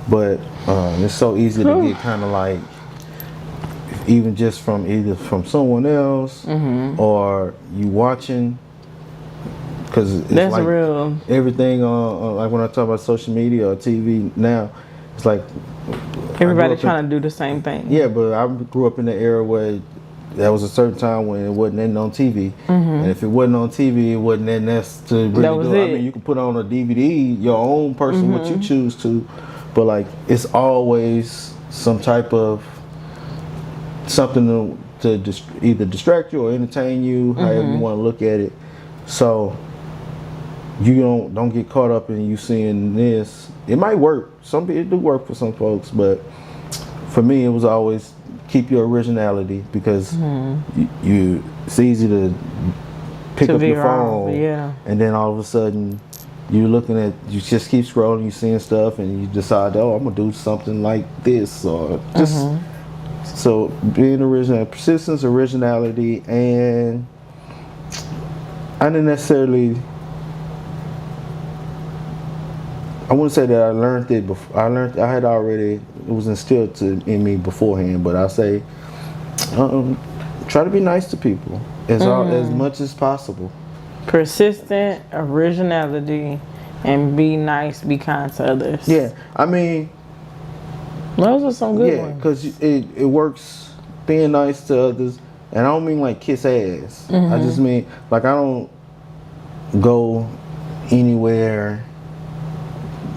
Speaker 2: But it's so easy to get kind of like, even just from someone else or you watching, because it's
Speaker 1: that's
Speaker 2: like
Speaker 1: real.
Speaker 2: Everything on like when I talk about social media or TV now, it's like
Speaker 1: everybody trying to do the same thing.
Speaker 2: Yeah, but I grew up in the era where there was a certain time when it wasn't on TV, and if it wasn't on TV, it wasn't in that's to really do. I mean, you can put on a DVD your own person what you choose to, but like it's always some type of something to either distract you or entertain you, however you want to look at it. So you don't get caught up in you seeing this. It might work. It do work for some folks, but for me, it was always keep your originality, because it's easy to pick up your phone, and then all of a sudden you just keep scrolling, you seeing stuff, and you decide, oh, I'm gonna do something like this, or just so being original, persistence, originality, and I didn't necessarily. I wouldn't say that I learned it before. I had already. It was instilled in me beforehand. But I say, try to be nice to people as much as possible. Persistent,
Speaker 1: Originality, and be nice. Be kind to others.
Speaker 2: Yeah, I mean,
Speaker 1: those are some good ones.
Speaker 2: Yeah, because it works. Being nice to others, and I don't mean like kiss ass. I just mean like I don't go anywhere.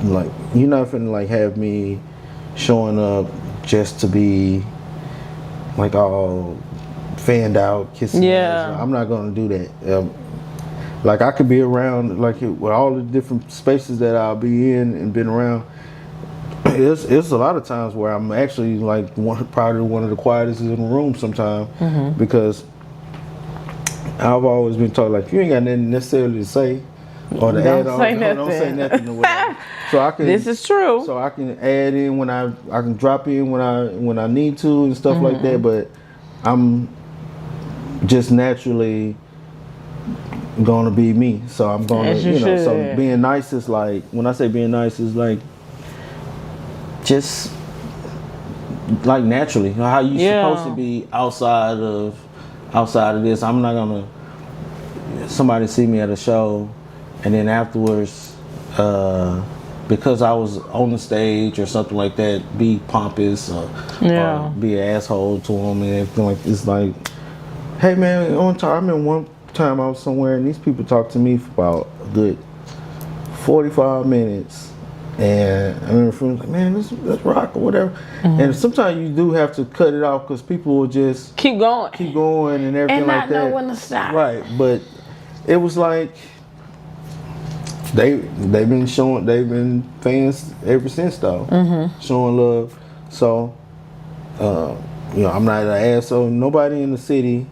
Speaker 2: Like you're not finna like have me showing up just to be like all fanned out, kissing.
Speaker 1: Yeah.
Speaker 2: I'm not gonna do that. Like I could be around, like with all the different spaces that I'll be in and been around. It's a lot of times where I'm actually like probably one of the quietest in the room sometimes, because I've always been taught like you ain't got nothing necessarily to say or to add on. Don't say nothing or whatever. So I can.
Speaker 1: This is true.
Speaker 2: So I can add in when I can drop in when I need to and stuff like that. But I'm just naturally gonna be me. So I'm gonna So being nice is like, when I say being nice is like just like naturally how you supposed to be outside of this. I'm not gonna somebody see me at a show and then afterwards because I was on the stage or something like that, be pompous or be an asshole to them and everything. Like it's like, hey man, I remember one time I was somewhere and these people talked to me for about a good 45 minutes. And I remember friends like, man, let's rock or whatever. And sometimes you do have to cut it off because people will just
Speaker 1: keep going
Speaker 2: and everything
Speaker 1: and
Speaker 2: like that.
Speaker 1: not know when to stop.
Speaker 2: Right, but it was like they've been fans ever since though, showing love. So I'm not an asshole. Nobody in the city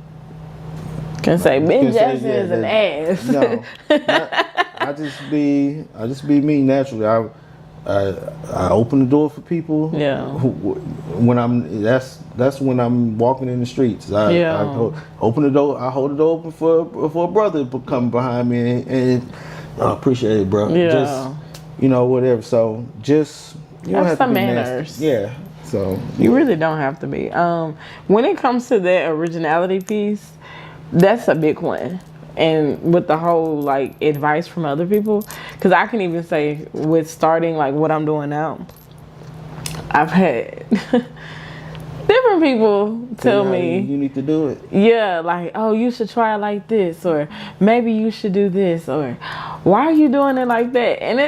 Speaker 1: can say Ben Jackson is an ass.
Speaker 2: No, I just be me naturally. I open the door for people.
Speaker 1: Yeah.
Speaker 2: That's when I'm walking in the streets. I open the door. I hold the door open for a brother to come behind me and I appreciate it, bro.
Speaker 1: Yeah.
Speaker 2: Just whatever. So just you don't have to be
Speaker 1: manners.
Speaker 2: nasty. Yeah. So
Speaker 1: you really don't have to be. When it comes to that originality piece, that's a big one. And with the whole like advice from other people, because I can even say with starting like what I'm doing now, I've had different people tell me
Speaker 2: you need to do it.
Speaker 1: Yeah, like, oh, you should try it like this, or maybe you should do this, or why are you doing it like that? And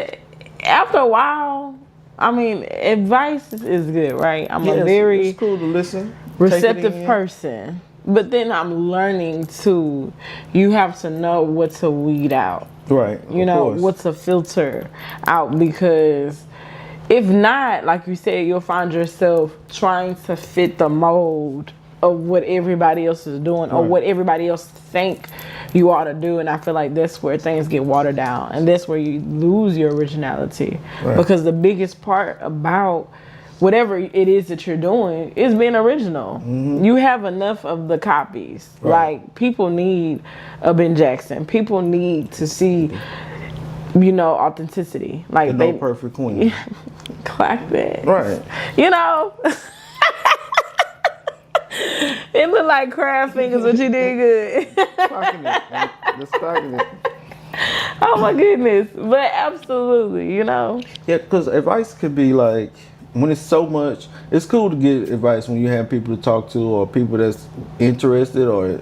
Speaker 1: after a while, I mean, advice is good, right? I'm a very
Speaker 2: it's cool to listen,
Speaker 1: receptive person. But then I'm learning to, you have to know what to weed out.
Speaker 2: Right.
Speaker 1: What to filter out, because if not, like you said, you'll find yourself trying to fit the mold of what everybody else is doing or what everybody else think you ought to do. And I feel like that's where things get watered down and that's where you lose your originality. Right. Because the biggest part about whatever it is that you're doing is being original. You have enough of the copies. Like, people need a Ben Jackson. People need to see, authenticity. Like
Speaker 2: the NoPerfectQueen.
Speaker 1: Clap that.
Speaker 2: Right.
Speaker 1: It looked like crab fingers, but you did good.
Speaker 2: Just talking it.
Speaker 1: Oh my goodness. But absolutely,
Speaker 2: Yeah, because advice could be like, when it's so much, it's cool to get advice when you have people to talk to or people that's interested or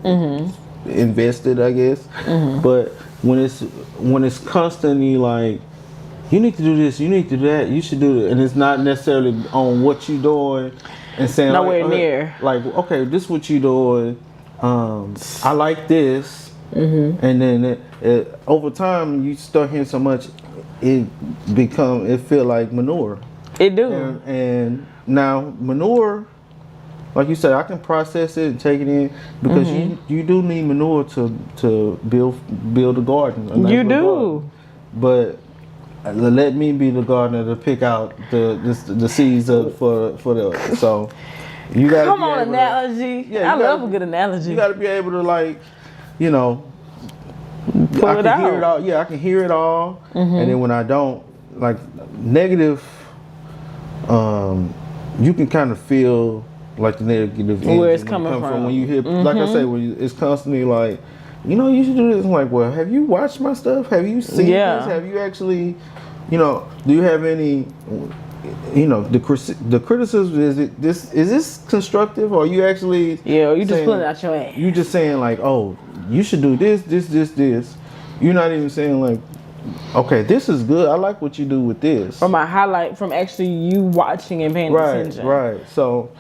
Speaker 2: invested, I guess. But when it's constantly like, you need to do this, you need to do that, you should do it, and it's not necessarily on what you're doing and saying
Speaker 1: nowhere near.
Speaker 2: Like, okay, this is what you're doing. I like this, and then over time you start hearing so much, it feel like manure.
Speaker 1: It do.
Speaker 2: And now manure, like you said, I can process it and take it in because you do need manure to build a garden. A nice
Speaker 1: you do.
Speaker 2: Garden. But let me be the gardener to pick out the seeds for the so you gotta
Speaker 1: come on analogy. I love a good analogy.
Speaker 2: You gotta be able to like,
Speaker 1: pull it out.
Speaker 2: Hear it all. Yeah, I can hear it all, and then when I don't, like negative. You can kind of feel like the negative
Speaker 1: where it's coming from
Speaker 2: when you hear, like I say, when it's constantly like, you should do this. I'm like, well, have you watched my stuff? Have you seen this? Have you actually, do you have any, the criticism? Is this constructive, or are you actually?
Speaker 1: Yeah, or you just pulling it out your ass.
Speaker 2: You just saying like, oh, you should do this. You're not even saying like, okay, this is good. I like what you do with this.
Speaker 1: From a highlight, from actually you watching and paying attention.
Speaker 2: Right. So,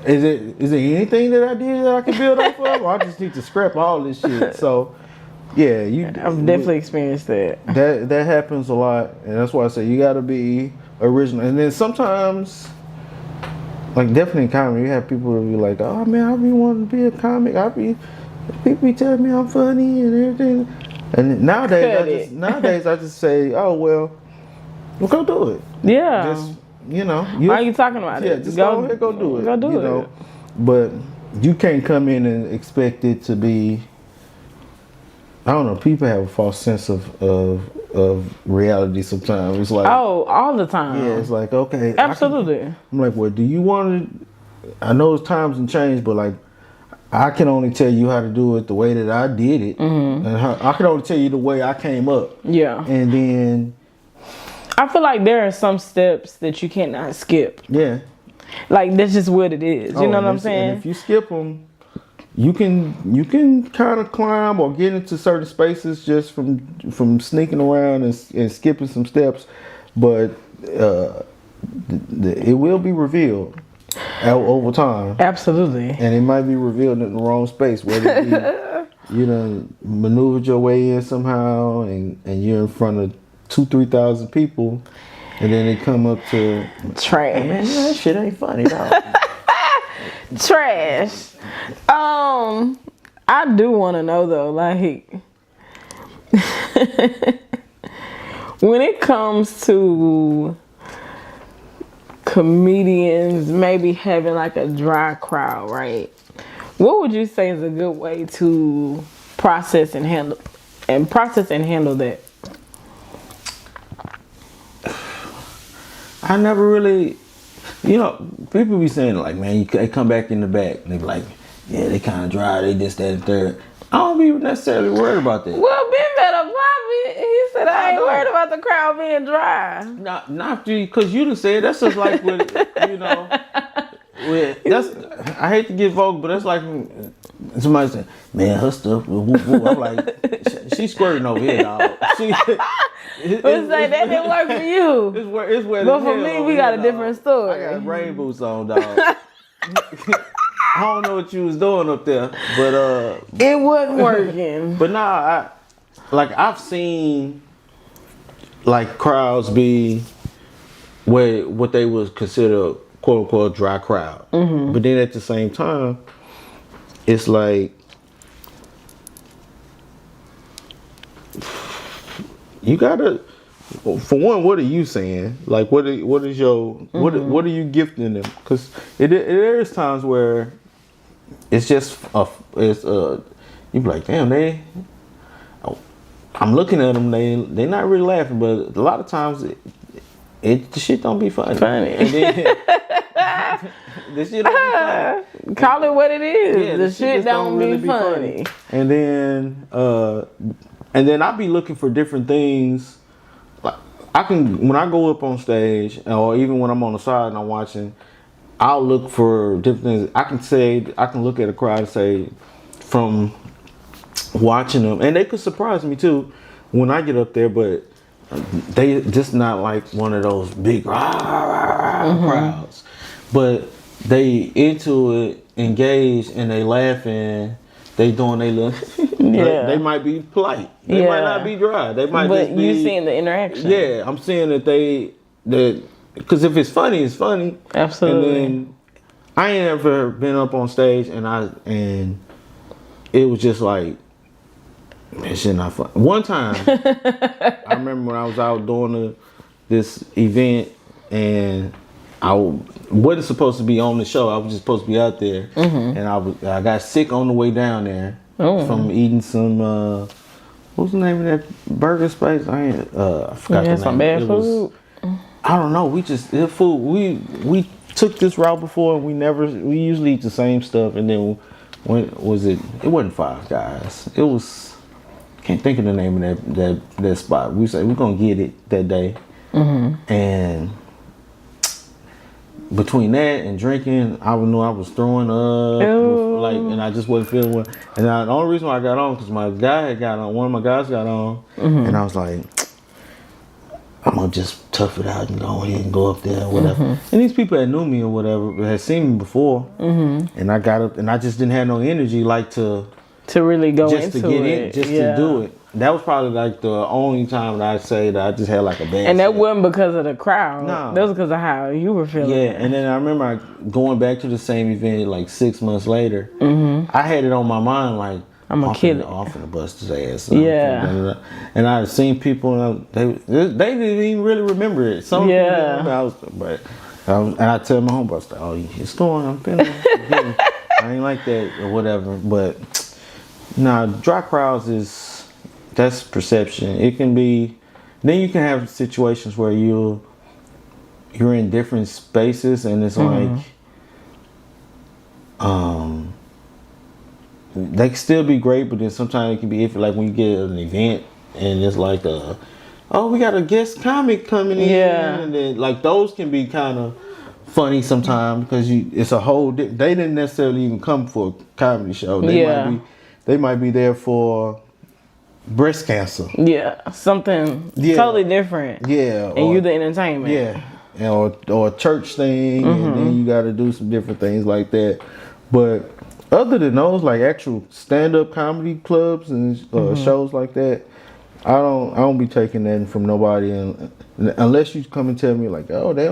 Speaker 2: is there anything that I did that I can build off of? Or I just need to scrap all this shit. So, yeah,
Speaker 1: I've definitely experienced that.
Speaker 2: That happens a lot, and that's why I say you got to be original. And then sometimes, like definitely in comedy, you have people that be like, "Oh man, I be wanting to be a comic. People be telling me I'm funny and everything." And nowadays, I just say, "Oh well go do it."
Speaker 1: Yeah.
Speaker 2: Just why
Speaker 1: are you talking about
Speaker 2: it?
Speaker 1: it?
Speaker 2: Just go ahead, go do it.
Speaker 1: Go do it.
Speaker 2: But you can't come in and expect it to be. I don't know. People have a false sense of reality sometimes. It's like,
Speaker 1: all the time.
Speaker 2: yeah, it's like, okay,
Speaker 1: absolutely.
Speaker 2: I'm like, well, do you want to? I know it's times and change, but like, I can only tell you how to do it the way that I did it, and I can only tell you the way I came up.
Speaker 1: Yeah,
Speaker 2: and then
Speaker 1: I feel like there are some steps that you cannot skip.
Speaker 2: Yeah,
Speaker 1: like that's just what it is. You know what I'm saying?
Speaker 2: And if you skip them, you can kind of climb or get into certain spaces just from sneaking around and skipping some steps, but it will be revealed over time.
Speaker 1: Absolutely.
Speaker 2: And it might be revealed in the wrong space, whether it be, maneuvered your way in somehow and you're in front of 2,000-3,000 people, and then they come up to
Speaker 1: trash.
Speaker 2: Hey, man, that shit ain't funny, dog.
Speaker 1: Trash. I do want to know though, like, when it comes to comedians maybe having like a dry crowd, right? What would you say is a good way to process and handle that?
Speaker 2: I never really, people be saying like, man, they come back in the back and they be like, yeah, they kind of dry, they this, that, and third. I don't be necessarily worried about that.
Speaker 1: Well, Ben better pop it. He said I ain't worried about the crowd being dry.
Speaker 2: Not because you done said that's just like with I hate to get vocal, but that's like somebody said, man, her stuff. Woo, woo. I'm like, she's squirting over here, dog. That
Speaker 1: didn't work for you.
Speaker 2: It's where
Speaker 1: but for me, we got a different story.
Speaker 2: I got rain boots on, dog. I don't know what you was doing up there, but
Speaker 1: it wasn't working.
Speaker 2: But nah, I've seen like crowds be where what they would consider quote unquote dry crowd, but then at the same time, it's like you gotta. For one, what are you saying? Like, what is your what are you gifting them? Because there is times where it's just you be like, damn, I'm looking at them, they not really laughing, but a lot of times the shit don't be funny. And then, the shit don't be funny.
Speaker 1: Call it what it is.
Speaker 2: Yeah,
Speaker 1: the shit don't really be funny.
Speaker 2: And then I be looking for different things. Like when I go up on stage, or even when I'm on the side and I'm watching, I'll look for different things. I can look at a crowd and say, from watching them, and they could surprise me too when I get up there, but they just not like one of those big crowds, but they into it, engaged, and they laughing. They doing they little. Yeah. They might be polite. They might not be dry. They might.
Speaker 1: But
Speaker 2: just be,
Speaker 1: you seeing the interaction.
Speaker 2: Yeah, I'm seeing that because if it's funny, it's funny.
Speaker 1: Absolutely.
Speaker 2: And then I ain't ever been up on stage and it was just like, that shit not fun. One time, I remember when I was out doing this event and I wasn't supposed to be on the show. I was just supposed to be out there, and I got sick on the way down there from eating some. What's the name of that burger place? I forgot the name.
Speaker 1: Some bad food.
Speaker 2: I don't know. The food. We took this route before, and we usually eat the same stuff, and then when was it? It wasn't Five Guys. It was. Can't think of the name of that spot. We said we're gonna get it that day, and. Between that and drinking, I knew I was throwing up, and I just wasn't feeling well. And the only reason why I got on, because my guy had got on, one of my guys got on, and I was like, I'm gonna just tough it out and go ahead and go up there or whatever. And these people that knew me or whatever had seen me before, and I got up and I just didn't have no energy like to
Speaker 1: really go
Speaker 2: just
Speaker 1: into
Speaker 2: to get
Speaker 1: it,
Speaker 2: in, just to do it. That was probably like the only time that I'd say that I just had like a bad.
Speaker 1: And that
Speaker 2: set.
Speaker 1: wasn't because of the crowd.
Speaker 2: No.
Speaker 1: That was because of how you were feeling.
Speaker 2: Yeah, and then I remember going back to the same event like 6 months later. I had it on my mind like
Speaker 1: I'm a kid.
Speaker 2: Off in the bust his ass.
Speaker 1: Yeah.
Speaker 2: And I had seen people and they didn't even really remember it. Some people didn't remember. And I tell my homeboys, oh, it's going. I'm feeling. I ain't like that or whatever. But nah, dry crowds that's perception. It can be. Then you can have situations where you're in different spaces and it's like they can still be great, but then sometimes it can be iffy. Like when you get an event and it's like we got a guest comic coming in, and then like those can be kind of funny sometimes because it's a whole. They didn't necessarily even come for a comedy show. They might be there for breast cancer. Yeah,
Speaker 1: something totally different.
Speaker 2: Yeah,
Speaker 1: and you the entertainment.
Speaker 2: Yeah, or a church thing, and then you got to do some different things like that. But other than those, like actual stand-up comedy clubs and shows like that, I don't be taking that from nobody, and unless you come and tell me like, oh, they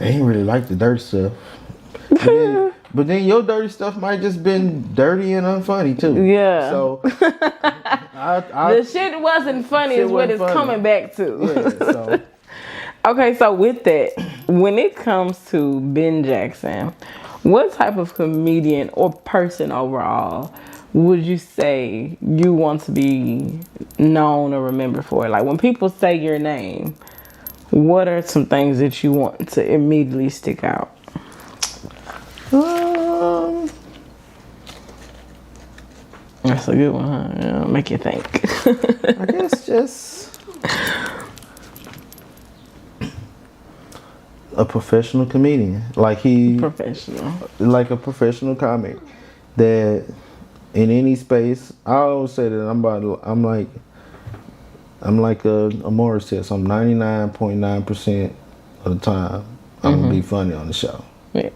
Speaker 2: ain't really like the dirty stuff. But then your dirty stuff might just been dirty and unfunny too. Yeah. So
Speaker 1: the shit wasn't funny is what it's coming back to.
Speaker 2: Yeah, so.
Speaker 1: Okay, so with that, when it comes to Ben Jackson, what type of comedian or person overall would you say you want to be known or remembered for? Like when people say your name, what are some things that you want to immediately stick out? That's a good one, huh? Yeah, make you think.
Speaker 2: I guess just a professional comedian. Like like a professional comic that in any space. I always say that I'm like a Morris test. I'm 99.9% of the time I'm gonna be funny on the show.
Speaker 1: Yeah.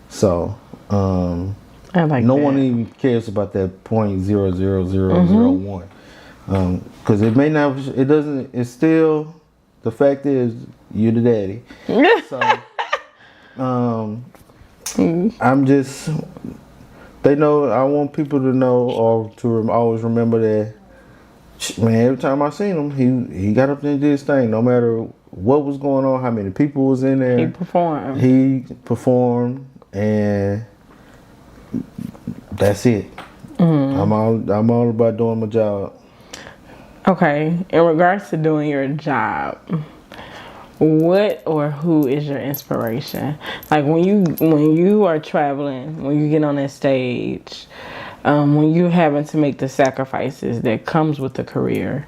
Speaker 2: So
Speaker 1: I like
Speaker 2: no
Speaker 1: that.
Speaker 2: one even cares about that 0.00001 because it may not. It doesn't. It's still. The fact is, you're the daddy. So I'm just. They know. I want people to know or to always remember that. Man, every time I seen him, he got up there and did his thing. No matter what was going on, how many people was in there, He performed, and that's it. I'm all about doing my job.
Speaker 1: Okay, in regards to doing your job, what or who is your inspiration? Like when you are traveling, when you get on that stage, when you're having to make the sacrifices that comes with the career,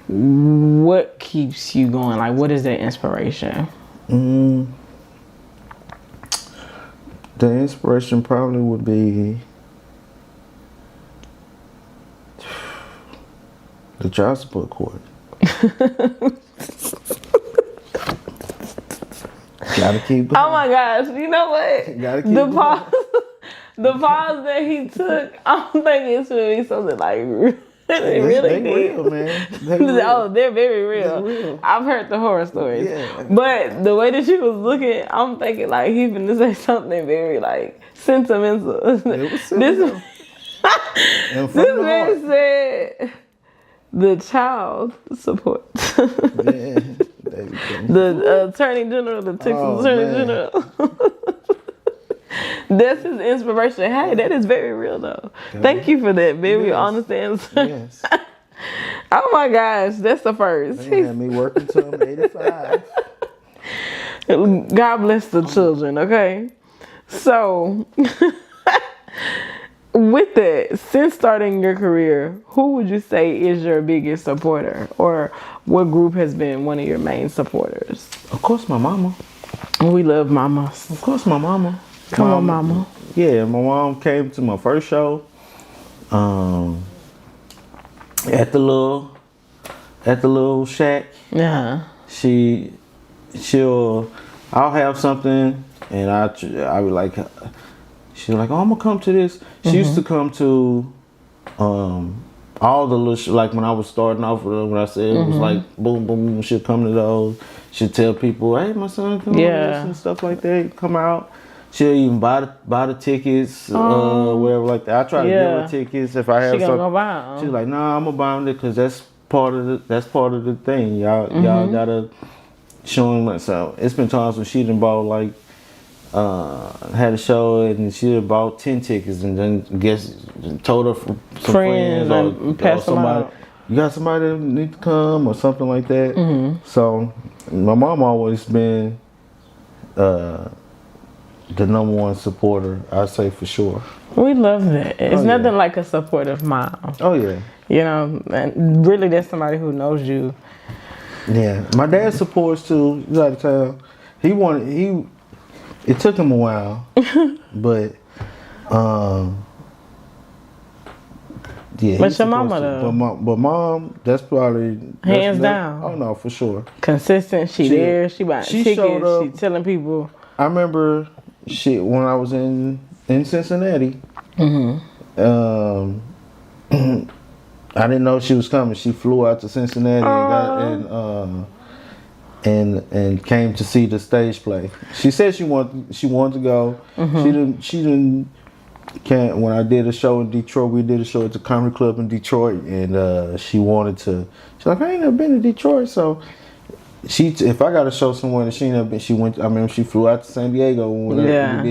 Speaker 1: what keeps you going? Like what is that inspiration?
Speaker 2: The inspiration probably would be the child support court. Gotta keep going.
Speaker 1: Oh my gosh, you know what?
Speaker 2: Gotta keep going.
Speaker 1: The pause that he took, I'm thinking it's gonna be something like really
Speaker 2: they
Speaker 1: deep.
Speaker 2: Real, man. Real.
Speaker 1: Oh, they're very real.
Speaker 2: They're real.
Speaker 1: I've heard the horror stories.
Speaker 2: Yeah.
Speaker 1: But the way that she was looking, I'm thinking like he's gonna say something very like sentimental.
Speaker 2: It was sentimental.
Speaker 1: This man said the child support.
Speaker 2: Yeah.
Speaker 1: The Attorney General, the Texas Attorney General. That's his inspiration. Hey, that is very real though. Thank you for that very honest answer.
Speaker 2: Yes.
Speaker 1: Oh my gosh, that's the first.
Speaker 2: They had me working till I'm 85.
Speaker 1: God bless the children, okay? So, with that, since starting your career, who would you say is your biggest supporter? Or what group has been one of your main supporters?
Speaker 2: Of course, my mama.
Speaker 1: We love mamas.
Speaker 2: Of course, my mama.
Speaker 1: Come on, mama.
Speaker 2: Yeah, my mom came to my first show. At the little at the little shack.
Speaker 1: Yeah.
Speaker 2: I'll have something, and I be like, she's like, oh, I'm gonna come to this. She used to come to, all the little like when I was starting off with her, when I said it was like boom, boom, she'd come to those. She'd tell people, hey, my son come to this and stuff like that. Come out. She'll even buy the tickets, whatever like that. I try to give her tickets if I have something.
Speaker 1: Go buy them.
Speaker 2: She's like, nah, I'm gonna buy them because that's part of the thing. Y'all gotta show them. So it's been times when she done bought like had a show and she had bought 10 tickets and then told her some friends or somebody. You got somebody that need to come or something like that. So my mom always been the number one supporter, I'd say for sure.
Speaker 1: We love that. It's nothing like a supportive mom.
Speaker 2: Oh yeah.
Speaker 1: You know, and really that's somebody who knows you.
Speaker 2: Yeah. My dad supports too. He's out of town. It took him a while. But yeah.
Speaker 1: But your mama though.
Speaker 2: But mom, that's probably
Speaker 1: hands down.
Speaker 2: Oh no, for sure.
Speaker 1: Consistent. She there. She buying tickets. She telling people.
Speaker 2: I remember when I was in Cincinnati. I didn't know she was coming. She flew out to Cincinnati and came to see the stage play. She said she wanted to go. She didn't. When I did a show in Detroit, we did a show at the Comedy Club in Detroit, and she wanted to. She's like, I ain't never been to Detroit, so. If I got to show someone that she ain't never been, she went. I remember she flew out to San Diego when we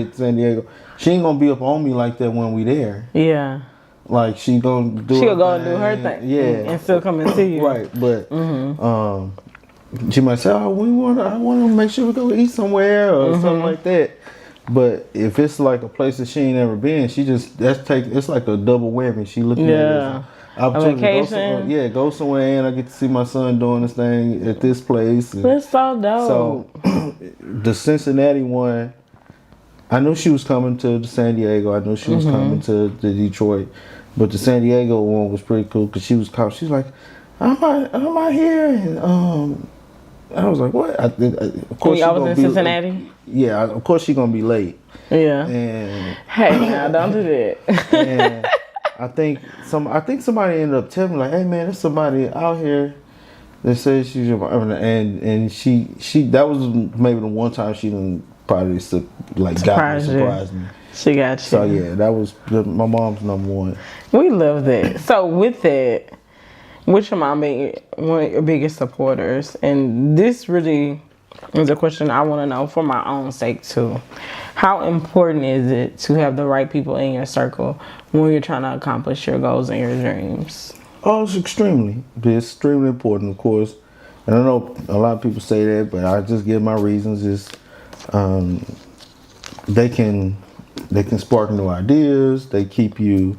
Speaker 2: did San Diego. She ain't gonna be up on me like that when we there.
Speaker 1: Yeah.
Speaker 2: Like she gonna do.
Speaker 1: She'll go and do her thing.
Speaker 2: Yeah.
Speaker 1: And still come and see you.
Speaker 2: Right, but she might say, "Oh, I want to make sure we go eat somewhere or something like that." But if it's like a place that she ain't ever been, it's like a double whammy. She looking at it.
Speaker 1: A vacation.
Speaker 2: Go somewhere and I get to see my son doing this thing at this place.
Speaker 1: That's so dope.
Speaker 2: So the Cincinnati one, I knew she was coming to San Diego. I knew she was coming to Detroit. But the San Diego one was pretty cool because she was like, I'm out here. And I was like, what? Of course,
Speaker 1: I was in Cincinnati?
Speaker 2: Yeah, of course she's going to be late.
Speaker 1: Yeah.
Speaker 2: And
Speaker 1: hey, now don't do that.
Speaker 2: And I think somebody ended up telling me like, hey man, there's somebody out here that says she's your mom, and she that was maybe the one time she didn't probably surprised me.
Speaker 1: She got you.
Speaker 2: So yeah, that was my mom's number one.
Speaker 1: We love that. So with that, what's your mom being one of your biggest supporters? And this really is a question I want to know for my own sake too. How important is it to have the right people in your circle when you're trying to accomplish your goals and your dreams?
Speaker 2: Oh, it's extremely important, of course. And I know a lot of people say that, but I just give my reasons. Is they can spark new ideas. They keep you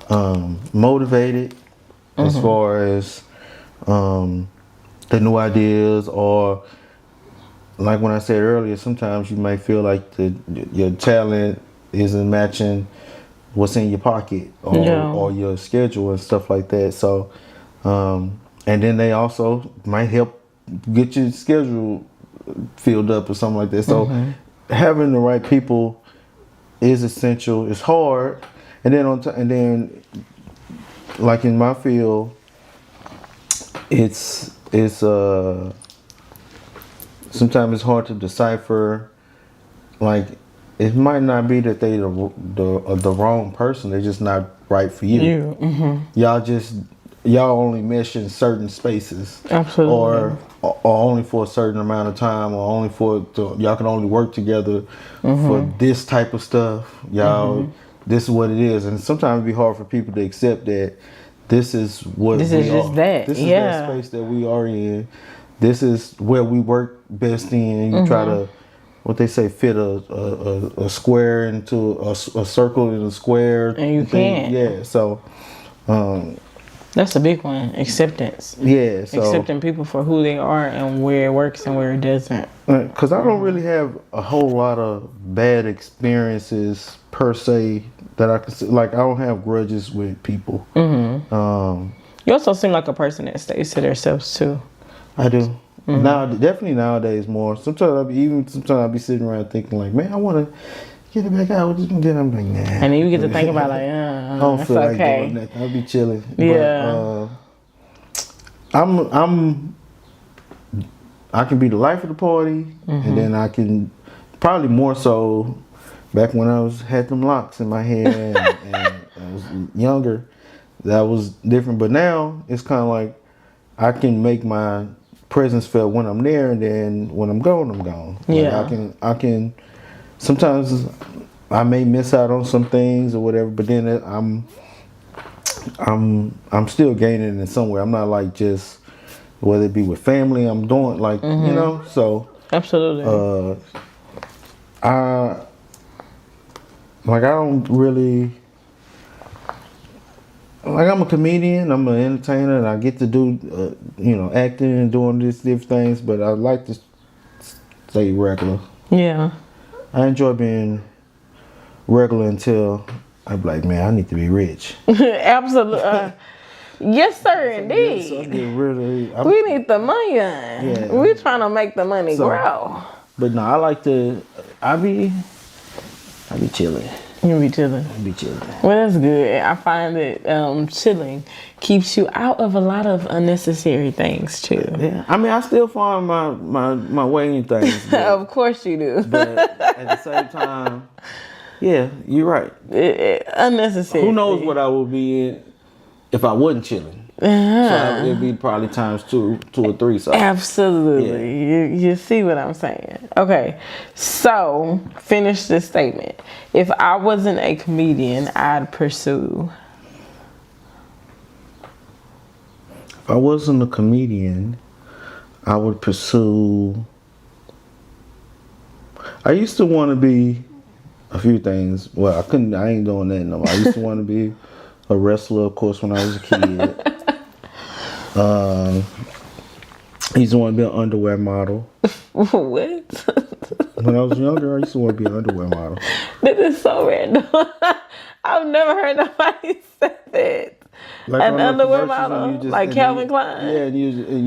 Speaker 2: motivated as far as the new ideas, or like when I said earlier, sometimes you may feel like your talent isn't matching what's in your pocket or your schedule and stuff like that. So, and then they also might help get your schedule filled up or something like that. So having the right people is essential. It's hard. And then like in my field, it's sometimes it's hard to decipher. Like, it might not be that they the wrong person. They're just not right for you. Y'all only mesh in certain spaces.
Speaker 1: Absolutely.
Speaker 2: Or only for a certain amount of time, or only y'all can only work together for this type of stuff. Y'all, this is what it is. And sometimes it'd be hard for people to accept that this is what
Speaker 1: this
Speaker 2: we
Speaker 1: is just
Speaker 2: are.
Speaker 1: that.
Speaker 2: This is that space that we are in. This is where we work best in. You try to, what they say, fit a square into a circle in a square.
Speaker 1: And you can't.
Speaker 2: Yeah, so.
Speaker 1: That's a big one. Acceptance.
Speaker 2: Yeah, so.
Speaker 1: Accepting people for who they are and where it works and where it doesn't.
Speaker 2: Because I don't really have a whole lot of bad experiences per se that I can say. Like, I don't have grudges with people.
Speaker 1: You also seem like a person that stays to themselves too.
Speaker 2: I do. Now, definitely nowadays more. Sometimes I'll be sitting around thinking like, man, I want to get it back out with this. Then I'm like, nah.
Speaker 1: And then you get to think about like,
Speaker 2: I don't
Speaker 1: that's
Speaker 2: feel like
Speaker 1: okay.
Speaker 2: doing that. I'll be chilling.
Speaker 1: Yeah.
Speaker 2: But, I can be the life of the party, and then I can probably more so back when I had them locks in my hair and I was younger. That was different, but now it's kind of like I can make my presence felt when I'm there, and then when I'm gone, I'm gone.
Speaker 1: Yeah.
Speaker 2: Like I can. Sometimes I may miss out on some things or whatever, but then I'm still gaining in somewhere. I'm not like just whether it be with family. I'm doing like so.
Speaker 1: Absolutely.
Speaker 2: I don't really. Like, I'm a comedian, I'm an entertainer, and I get to do, acting and doing these different things, but I like to stay regular.
Speaker 1: Yeah.
Speaker 2: I enjoy being regular until I'm like, man, I need to be rich.
Speaker 1: Absolutely. Yes, sir, indeed.
Speaker 2: So I get really,
Speaker 1: we need the money.
Speaker 2: Yeah.
Speaker 1: We're trying to make the money grow.
Speaker 2: But no, I like to, I be chilling.
Speaker 1: You be chilling.
Speaker 2: I be chilling.
Speaker 1: Well, that's good. I find that chilling keeps you out of a lot of unnecessary things too.
Speaker 2: Yeah, I mean, I still find my way in things. But,
Speaker 1: Of course you do.
Speaker 2: but at the same time, yeah, you're right.
Speaker 1: Unnecessary.
Speaker 2: Who knows what I would be in if I wasn't chilling. So it'd be probably times two or three. So
Speaker 1: absolutely,
Speaker 2: yeah.
Speaker 1: you see what I'm saying? Okay, so finish this statement. If I wasn't a comedian, I'd pursue.
Speaker 2: If I wasn't a comedian, I would pursue. I used to want to be a few things. Well, I couldn't. I ain't doing that no more. I used to want to be a wrestler, of course, when I was a kid. I used to want to be an underwear model.
Speaker 1: What?
Speaker 2: When I was younger, I used to want to be an underwear model.
Speaker 1: This is so random. I've never heard nobody say that.
Speaker 2: Like
Speaker 1: an underwear model, like Calvin Klein.
Speaker 2: Yeah, and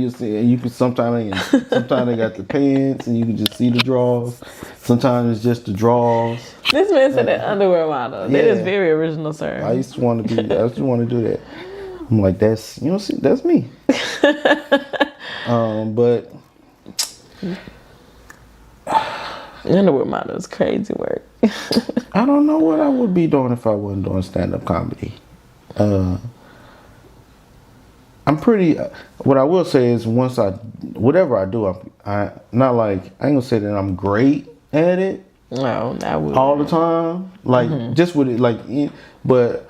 Speaker 2: you see, and you can sometimes they got the pants, and you can just see the drawers. Sometimes it's just the drawers.
Speaker 1: This man said an underwear model.
Speaker 2: Yeah.
Speaker 1: That is very original, sir.
Speaker 2: I used to want to do that. I'm like, that's that's me. But
Speaker 1: underwear model is crazy work.
Speaker 2: I don't know what I would be doing if I wasn't doing stand-up comedy. I'm pretty. What I will say is, whatever I do, I not like, I ain't gonna say that I'm great at it.
Speaker 1: No, I would
Speaker 2: all the time. Like just with it, like, but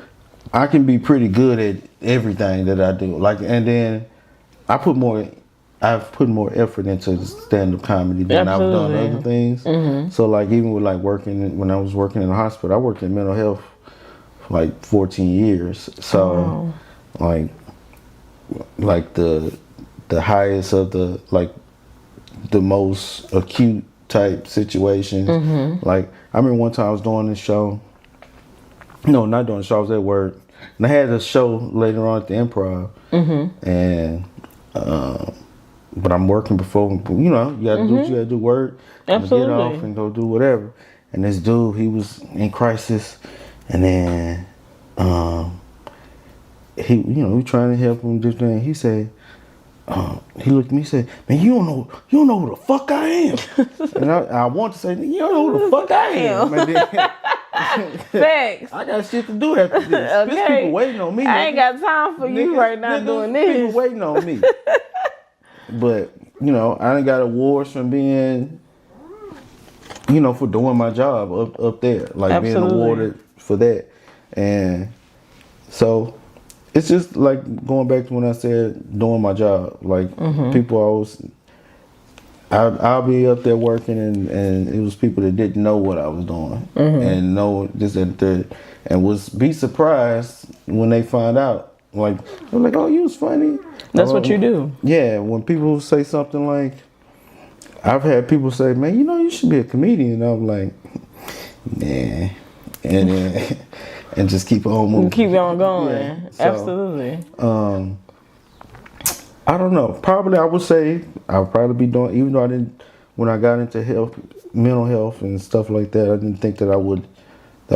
Speaker 2: I can be pretty good at everything that I do. Like, and then I've put more effort into stand-up comedy than I've done other things. So like, even with like when I was working in the hospital, I worked in mental health for like 14 years. So like the highest of the, like, the most acute type situations. Like, I remember one time I was doing this show. No, not doing the show. I was at work, and I had a show later on at the Improv. And but I'm working before. You gotta do what you gotta do. Work.
Speaker 1: Absolutely.
Speaker 2: Get off and go do whatever. And this dude, he was in crisis, and then he we trying to help him. Just then he said. He looked at me and said, "Man, you don't know who the fuck I am." And I want to say, "You don't know who the fuck I am."
Speaker 1: Thanks.
Speaker 2: I got shit to do after this.
Speaker 1: Okay.
Speaker 2: There's people waiting on me.
Speaker 1: I ain't got time for you right now doing this.
Speaker 2: People waiting on me. But I done got awards from being, for doing my job up there, like
Speaker 1: Absolutely.
Speaker 2: being awarded for that, and so. It's just like going back to when I said doing my job. Like, people always, I'll be up there working, and it was people that didn't know what I was doing, and know this and third, and be surprised when they find out. Like, they're like, "Oh, you was funny."
Speaker 1: That's what you do.
Speaker 2: Yeah, when people say something like, I've had people say, "Man, you should be a comedian," and I'm like, "Nah," and just keep on moving.
Speaker 1: Keep on going.
Speaker 2: Yeah, so,
Speaker 1: Absolutely.
Speaker 2: I don't know. Probably I would say I would probably be doing, even though I didn't, when I got into mental health and stuff like that, I didn't think that that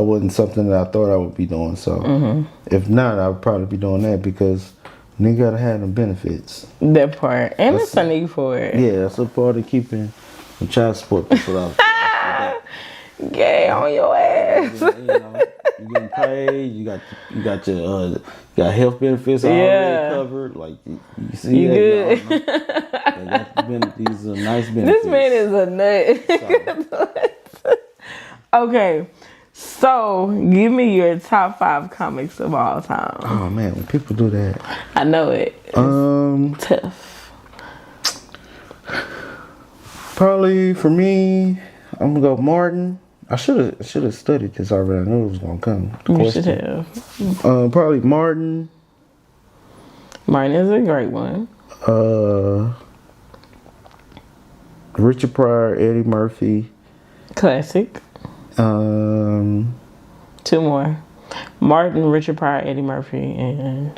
Speaker 2: wasn't something that I thought I would be doing. So if not, I would probably be doing that because nigga gotta have them benefits.
Speaker 1: That part. And it's a need for it.
Speaker 2: Yeah, that's a part of keeping the child support people out.
Speaker 1: Gay on your ass.
Speaker 2: You getting paid. You got your health benefits already covered. Like you see,
Speaker 1: you good.
Speaker 2: These are nice benefits.
Speaker 1: This man is a nut. Okay, so give me your top 5 comics of all time.
Speaker 2: Oh man, when people do that,
Speaker 1: I know it. It's tough.
Speaker 2: Probably for me, I'm gonna go Martin. I should have studied this already. I knew it was gonna come.
Speaker 1: You should have.
Speaker 2: Probably Martin.
Speaker 1: Martin is a great one.
Speaker 2: Richard Pryor, Eddie Murphy.
Speaker 1: Classic. 2 more. Martin, Richard Pryor, Eddie Murphy, and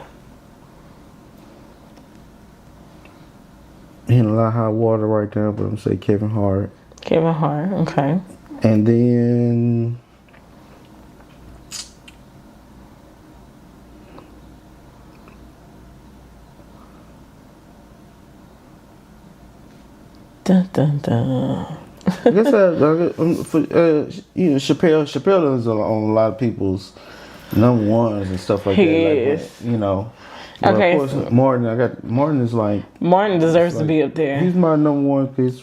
Speaker 2: in a lot of hot water right now, but I'm gonna say Kevin Hart.
Speaker 1: Kevin Hart. Okay.
Speaker 2: And then
Speaker 1: Dun dun dun.
Speaker 2: I guess Chappelle is on a lot of people's number ones and stuff like
Speaker 1: He
Speaker 2: that.
Speaker 1: is.
Speaker 2: Like,
Speaker 1: Okay.
Speaker 2: Of course, Martin is like.
Speaker 1: Martin deserves to be up there.
Speaker 2: He's my number one because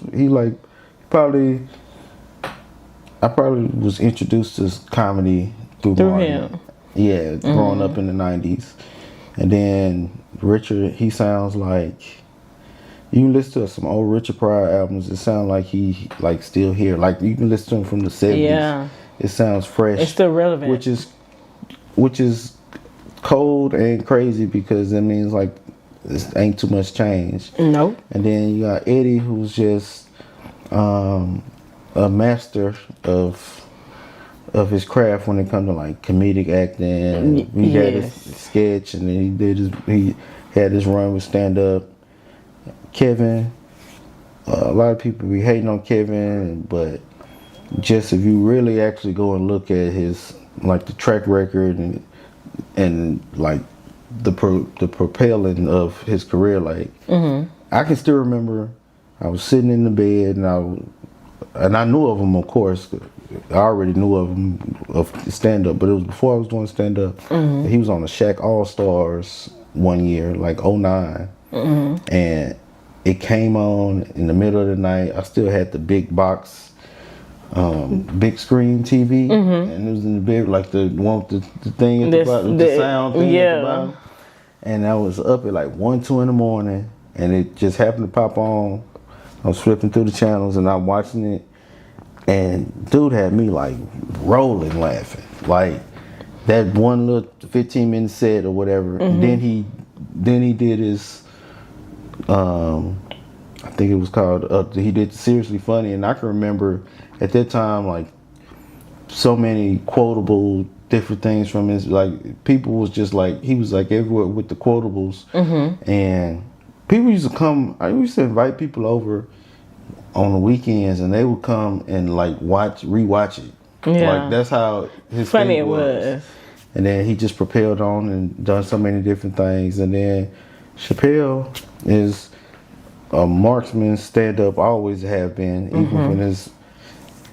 Speaker 2: I probably was introduced to comedy through Martin.
Speaker 1: Him.
Speaker 2: Yeah, growing up in the 90s. And then Richard, he sounds like, you can listen to some old Richard Pryor albums, it sounds like he still here. Like you can listen to him from the 70s.
Speaker 1: Yeah.
Speaker 2: It sounds fresh.
Speaker 1: It's still relevant.
Speaker 2: Which is cold and crazy because it means like this ain't too much change.
Speaker 1: Nope.
Speaker 2: And then you got Eddie, who's just a master of his craft when it comes to like comedic acting. He had his sketch, and then he had his run with stand up. Kevin, a lot of people be hating on Kevin, but just if you really actually go and look at his like the track record and like the propelling of his career, like I can still remember I was sitting in the bed and I knew of him, of course. I already knew of him of stand up, but it was before I was doing stand up. He was on the Shaq All Stars one year, like 09, and it came on in the middle of the night. I still had the big box, big screen TV, and it was in the bed, like the one with the thing at the bottom, the sound thing at the bottom. And I was up at like 1, 2 in the morning, and it just happened to pop on. I was flipping through the channels and I'm watching it, and dude had me like rolling laughing, like that one little 15-minute set or whatever. And then he did his I think it was called he did Seriously Funny, and I can remember at that time like so many quotable different things from his, like people was just like, he was like everywhere with the quotables. And people used to come, I used to invite people over on the weekends, and they would come and like rewatch it. Like that's how his
Speaker 1: funny
Speaker 2: thing
Speaker 1: it was.
Speaker 2: And then he just propelled on and done so many different things. And then Chappelle is a marksman, stand-up, always have been, even when it's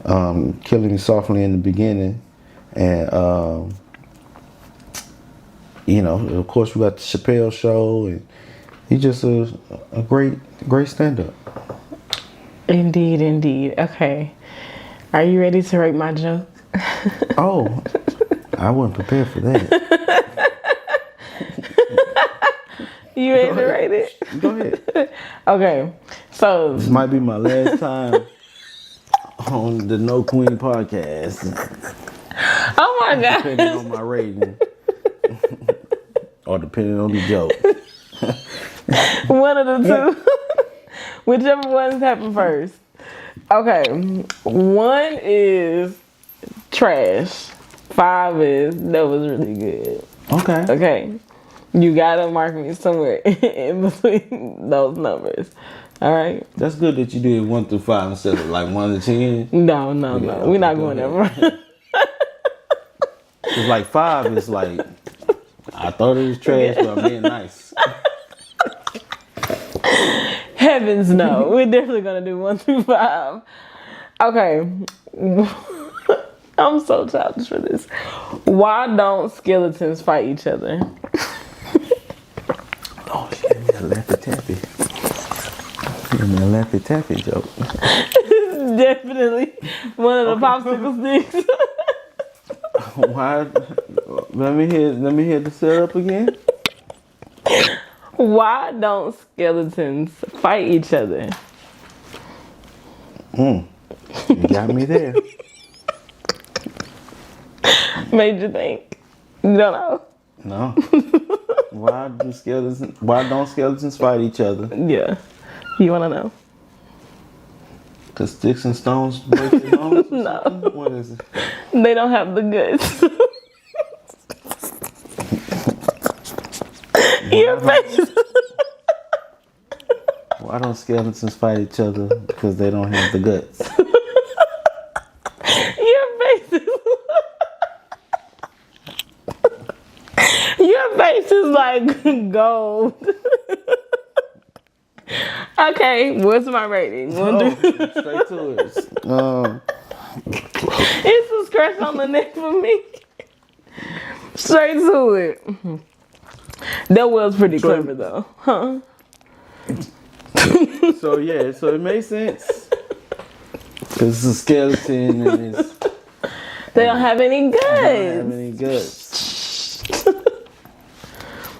Speaker 2: Killing Me Softly in the beginning. And you know, of course we got the Chappelle Show, and he's just a great stand-up.
Speaker 1: Indeed, indeed. Okay. Are you ready to rate my joke?
Speaker 2: Oh, I wasn't prepared for that.
Speaker 1: You ready to rate it?
Speaker 2: Go ahead.
Speaker 1: Okay. So
Speaker 2: This might be my last time on the No Queen podcast.
Speaker 1: oh my God.
Speaker 2: Depending on my rating. Or depending on the joke.
Speaker 1: One of the two. Whichever one's happen first. Okay. 1 is trash. 5 is that was really good.
Speaker 2: Okay.
Speaker 1: Okay. You gotta mark me somewhere in between those numbers. All right.
Speaker 2: That's good that you did 1 through 5 instead of like 1 to 10.
Speaker 1: No. We're not going there.
Speaker 2: It's like 5 is like, I thought it was trash, but I'm being nice.
Speaker 1: Heavens no. We're definitely gonna do 1 through 5. Okay. I'm so childish for this. Why don't skeletons fight each other?
Speaker 2: Oh shit, give me a lappy tappy. Give me a lappy tappy joke.
Speaker 1: Definitely one of the popsicle sticks.
Speaker 2: Why? Let me hear the setup again.
Speaker 1: Why don't skeletons fight each other?
Speaker 2: You got me there.
Speaker 1: Made you think. You don't know?
Speaker 2: No. Why don't skeletons fight each other?
Speaker 1: Yeah. You wanna know?
Speaker 2: Cause sticks and stones break their bones?
Speaker 1: No.
Speaker 2: What is it?
Speaker 1: They don't have the guts. Your face.
Speaker 2: Why don't skeletons fight each other? Because they don't have the guts.
Speaker 1: Your face is like gold. Okay, what's my rating?
Speaker 2: Straight to it.
Speaker 1: It's a scratch on the neck for me. Straight to it. That was pretty clever though, huh?
Speaker 2: So it makes sense. Cause it's a skeleton and
Speaker 1: they don't have any guts.
Speaker 2: They don't have any guts.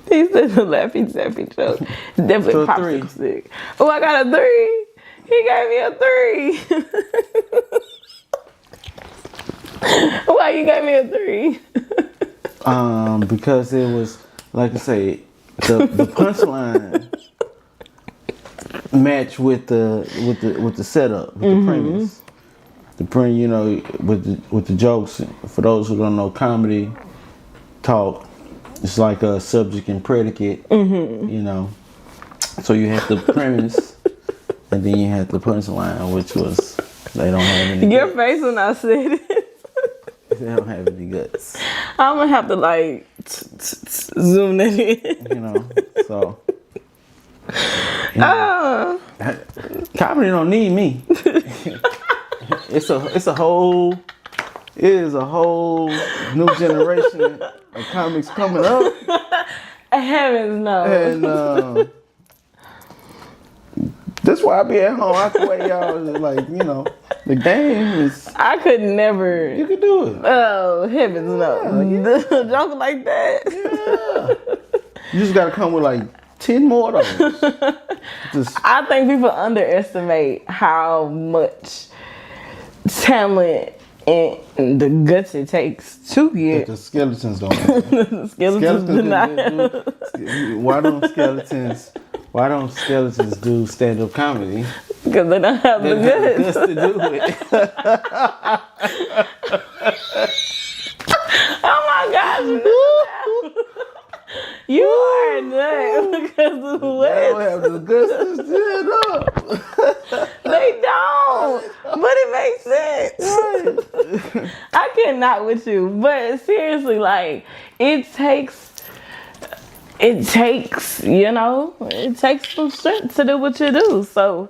Speaker 1: He said the laffy taffy joke. Definitely
Speaker 2: So
Speaker 1: a popsicle stick. Oh, I got a 3. He gave me a 3. Why you gave me a 3?
Speaker 2: Because it was, like I say, the punchline matched with the setup, with the premise. The premise, you know, with the jokes. For those who don't know comedy talk, it's like a subject and predicate, you know. So you have the premise, and then you have the punchline, which was they don't have any.
Speaker 1: Your
Speaker 2: guts.
Speaker 1: face when I said it.
Speaker 2: They don't have any guts.
Speaker 1: I'm gonna have to like zoom that in.
Speaker 2: You know, so. You know, comedy don't need me. It is a whole new generation of comics coming up.
Speaker 1: Heavens no.
Speaker 2: And that's why I be at home. I can wait y'all like, you know, the game is.
Speaker 1: I could never.
Speaker 2: You can do it.
Speaker 1: Oh, heavens no.
Speaker 2: Yeah.
Speaker 1: Joke like that.
Speaker 2: Yeah. You just gotta come with like 10 more of those.
Speaker 1: I think people underestimate how much talent and the guts it takes to get.
Speaker 2: The skeletons don't have.
Speaker 1: The skeletons do not have.
Speaker 2: Why don't skeletons do stand-up comedy?
Speaker 1: Because they don't have the guts.
Speaker 2: To do it.
Speaker 1: Oh my gosh. You are nuts because of what?
Speaker 2: They don't have the guts to stand up.
Speaker 1: They don't. But it makes sense.
Speaker 2: Right.
Speaker 1: I cannot with you. But seriously, like, it takes, you know, it takes some strength to do what you do. So,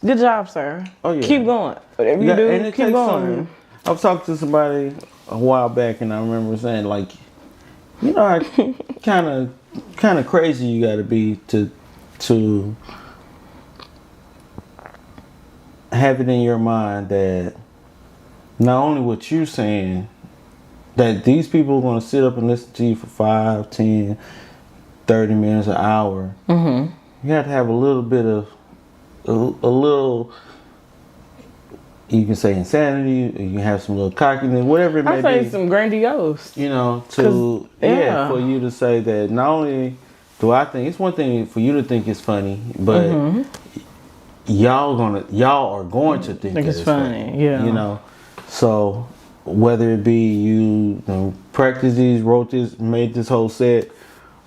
Speaker 1: good job, sir.
Speaker 2: Oh, yeah.
Speaker 1: Keep going. Whatever you do,
Speaker 2: and it
Speaker 1: keep
Speaker 2: takes
Speaker 1: going.
Speaker 2: I was talking to somebody a while back, and I remember saying, like, you know how kind of crazy you got to be to have it in your mind that not only what you're saying, that these people are going to sit up and listen to you for 5, 10, 30 minutes, an hour. You have to have a little bit of a little. You can say insanity, you can have some little cockiness, whatever it may be.
Speaker 1: I say some grandiose.
Speaker 2: You know,
Speaker 1: for
Speaker 2: you to say that not only do I think, it's one thing for you to think it's funny, but y'all are going to think that it's funny.
Speaker 1: Yeah.
Speaker 2: You know, so whether it be you know, practiced these, wrote this, made this whole set,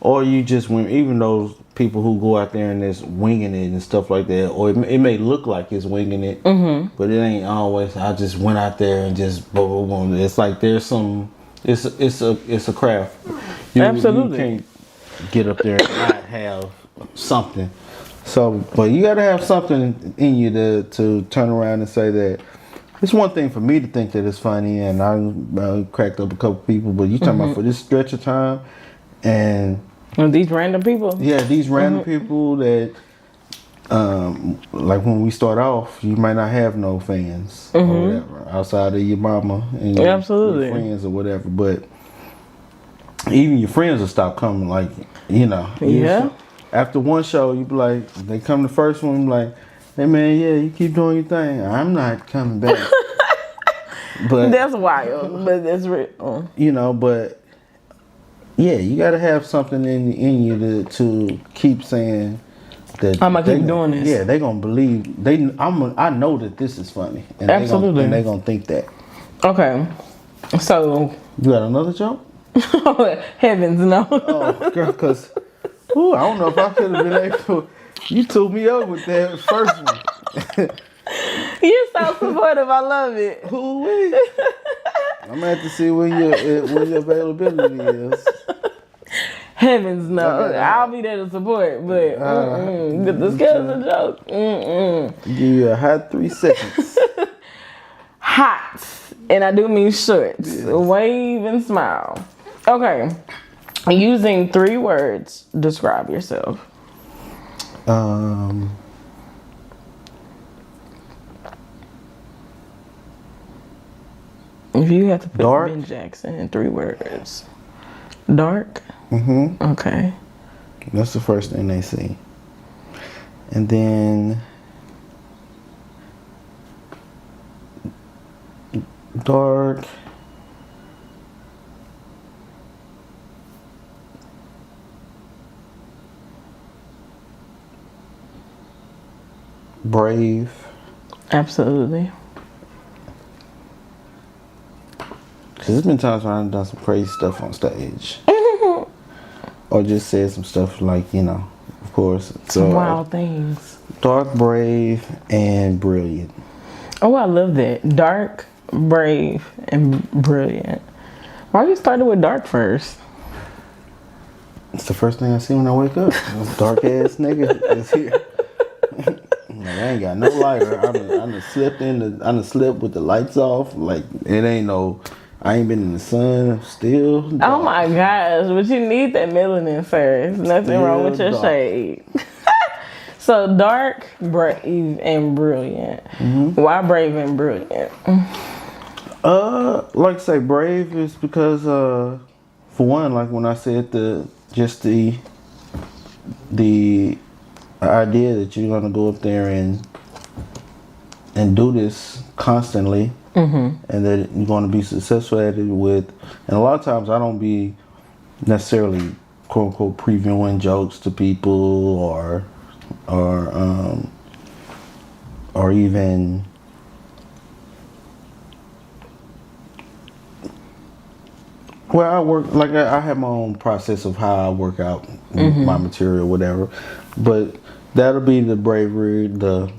Speaker 2: or you just win. Even those people who go out there and just winging it and stuff like that, or it may look like it's winging it, but it ain't always. I just went out there and just boom, boom, boom. It's like there's some. It's a craft.
Speaker 1: Absolutely.
Speaker 2: You can't get up there and not have something. So, but you got to have something in you to turn around and say that. It's one thing for me to think that it's funny, and I cracked up a couple people, but you talking about for this stretch of time, and
Speaker 1: these random people.
Speaker 2: Yeah, these random people that, like when we start off, you might not have no fans or whatever outside of your mama and your friends or whatever, but even your friends will stop coming. Like after one show, you be like, they come the first one, like, hey man, yeah, you keep doing your thing. I'm not coming back. But
Speaker 1: that's wild, but that's real.
Speaker 2: But yeah, you gotta have something in you to keep saying that
Speaker 1: I'm gonna keep doing this.
Speaker 2: Yeah, they gonna believe. I know that this is funny, and
Speaker 1: absolutely,
Speaker 2: they gonna think that.
Speaker 1: Okay, so
Speaker 2: you got another joke?
Speaker 1: Heavens no.
Speaker 2: Oh, girl, because I don't know if I could have been able. You took me up with that first one.
Speaker 1: You're so supportive. I love it.
Speaker 2: I'm gonna have to see when your availability is.
Speaker 1: Heavens no. I'll be there to support, but the scale's a joke.
Speaker 2: Give you a hot 3 seconds.
Speaker 1: Hot, and I do mean short. Yeah. Wave and smile. Okay. Using 3 words, describe yourself. If you have to put
Speaker 2: dark.
Speaker 1: Ben Jackson in 3 words. Dark? Okay.
Speaker 2: That's the first thing they see. And then dark. Brave.
Speaker 1: Absolutely.
Speaker 2: Because there's been times when I've done some crazy stuff on stage. Or just said some stuff like, of course.
Speaker 1: Some wild things.
Speaker 2: Dark, brave, and brilliant.
Speaker 1: Oh, I love that. Dark, brave, and brilliant. Why you started with dark first?
Speaker 2: It's the first thing I see when I wake up. This dark ass nigga is here. I ain't got no lighter. I done slept with the lights off. Like, it ain't no, I ain't been in the sun. Still dark.
Speaker 1: Oh my gosh, but you need that melanin first. Nothing still wrong with your shade. So dark, brave, and brilliant. Why brave and brilliant?
Speaker 2: Like I say, brave is because for one, like when I said the idea that you're gonna go up there and do this constantly, and that you're gonna be successful at it with. And a lot of times I don't be necessarily quote unquote previewing jokes to people or even well, I work like I have my own process of how I work out my material, whatever. But that'll be the bravery, the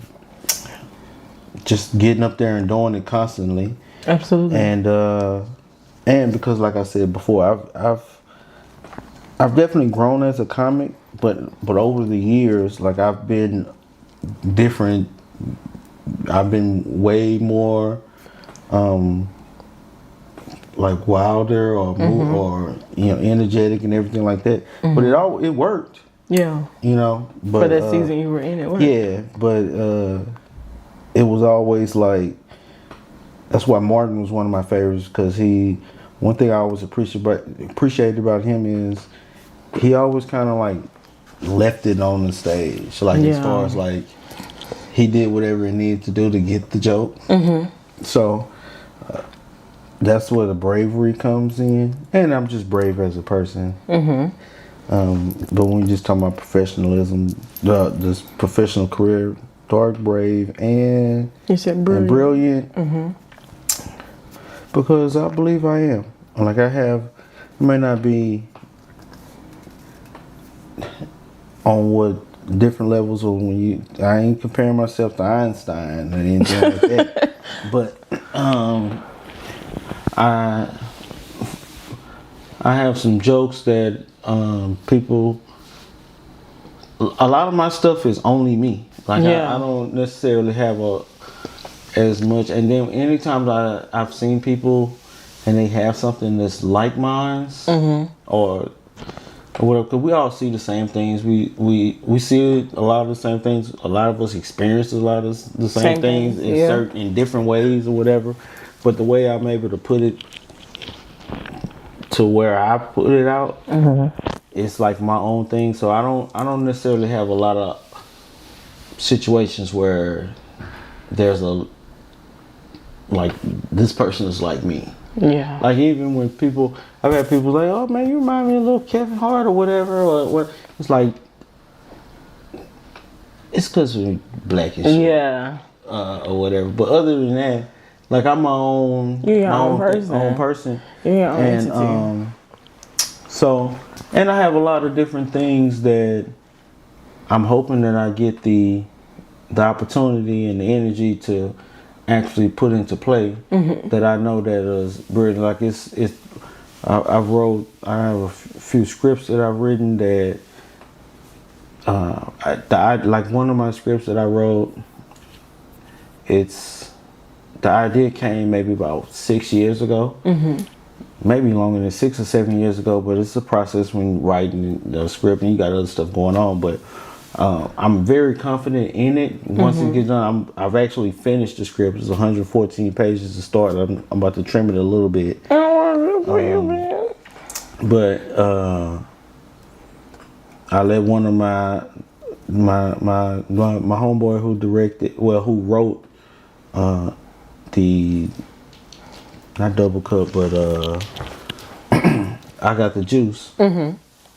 Speaker 2: just getting up there and doing it constantly.
Speaker 1: Absolutely.
Speaker 2: And because, like I said before, I've definitely grown as a comic, but over the years, like I've been different. I've been way more like wilder or more, or energetic and everything like that. But it worked.
Speaker 1: Yeah.
Speaker 2: But
Speaker 1: for that season you were in, it worked.
Speaker 2: Yeah, but it was always like, that's why Martin was one of my favorites, because one thing I always appreciated about him is he always kind of like left it on the stage. Like as far as like he did whatever he needed to do to get the joke. So that's where the bravery comes in, and I'm just brave as a person. But when you just talking about professionalism, this professional career, dark, brave, and
Speaker 1: you said brilliant.
Speaker 2: And brilliant, because I believe I am. Like I may not be on what different levels of when you. I ain't comparing myself to Einstein or anything like that, but I have some jokes that people. A lot of my stuff is only me. Like I don't necessarily have as much. And then anytime I've seen people and they have something that's like mine, or whatever, because we all see the same things. We see a lot of the same things. A lot of us experience a lot of the same things in different ways or whatever. But the way I'm able to put it to where I put it out, it's like my own thing. So I don't necessarily have a lot of situations where there's like this person is like me.
Speaker 1: Yeah.
Speaker 2: Like even when I've had people like, oh man, you remind me of a little Kevin Hart or whatever. Or what? It's like, it's because we're black and shit.
Speaker 1: Yeah.
Speaker 2: Or whatever. But other than that, like I'm my own.
Speaker 1: You're your own
Speaker 2: person.
Speaker 1: You're your own entity.
Speaker 2: So, and I have a lot of different things that I'm hoping that I get the opportunity and the energy to actually put into play, that I know that is brilliant. Like I have a few scripts that I've written that like one of my scripts that I wrote, the idea came maybe about 6 years ago, maybe longer than 6 or 7 years ago, but it's a process when writing the script and you got other stuff going on. But I'm very confident in it. Once it gets done, I've actually finished the script. It's 114 pages to start. I'm about to trim it a little bit. But I let one of my homeboy who wrote the, not Double Cup, but I Got the Juice.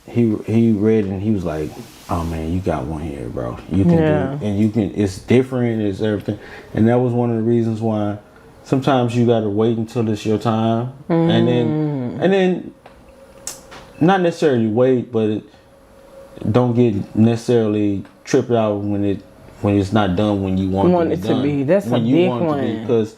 Speaker 2: He read it and he was like, oh man, you got one here, bro. You can do it. And you can, it's different, it's everything. And that was one of the reasons why sometimes you gotta wait until it's your time. And then not necessarily wait, but don't get necessarily tripped out when it's not done when you want it to be.
Speaker 1: That's a big one.
Speaker 2: Because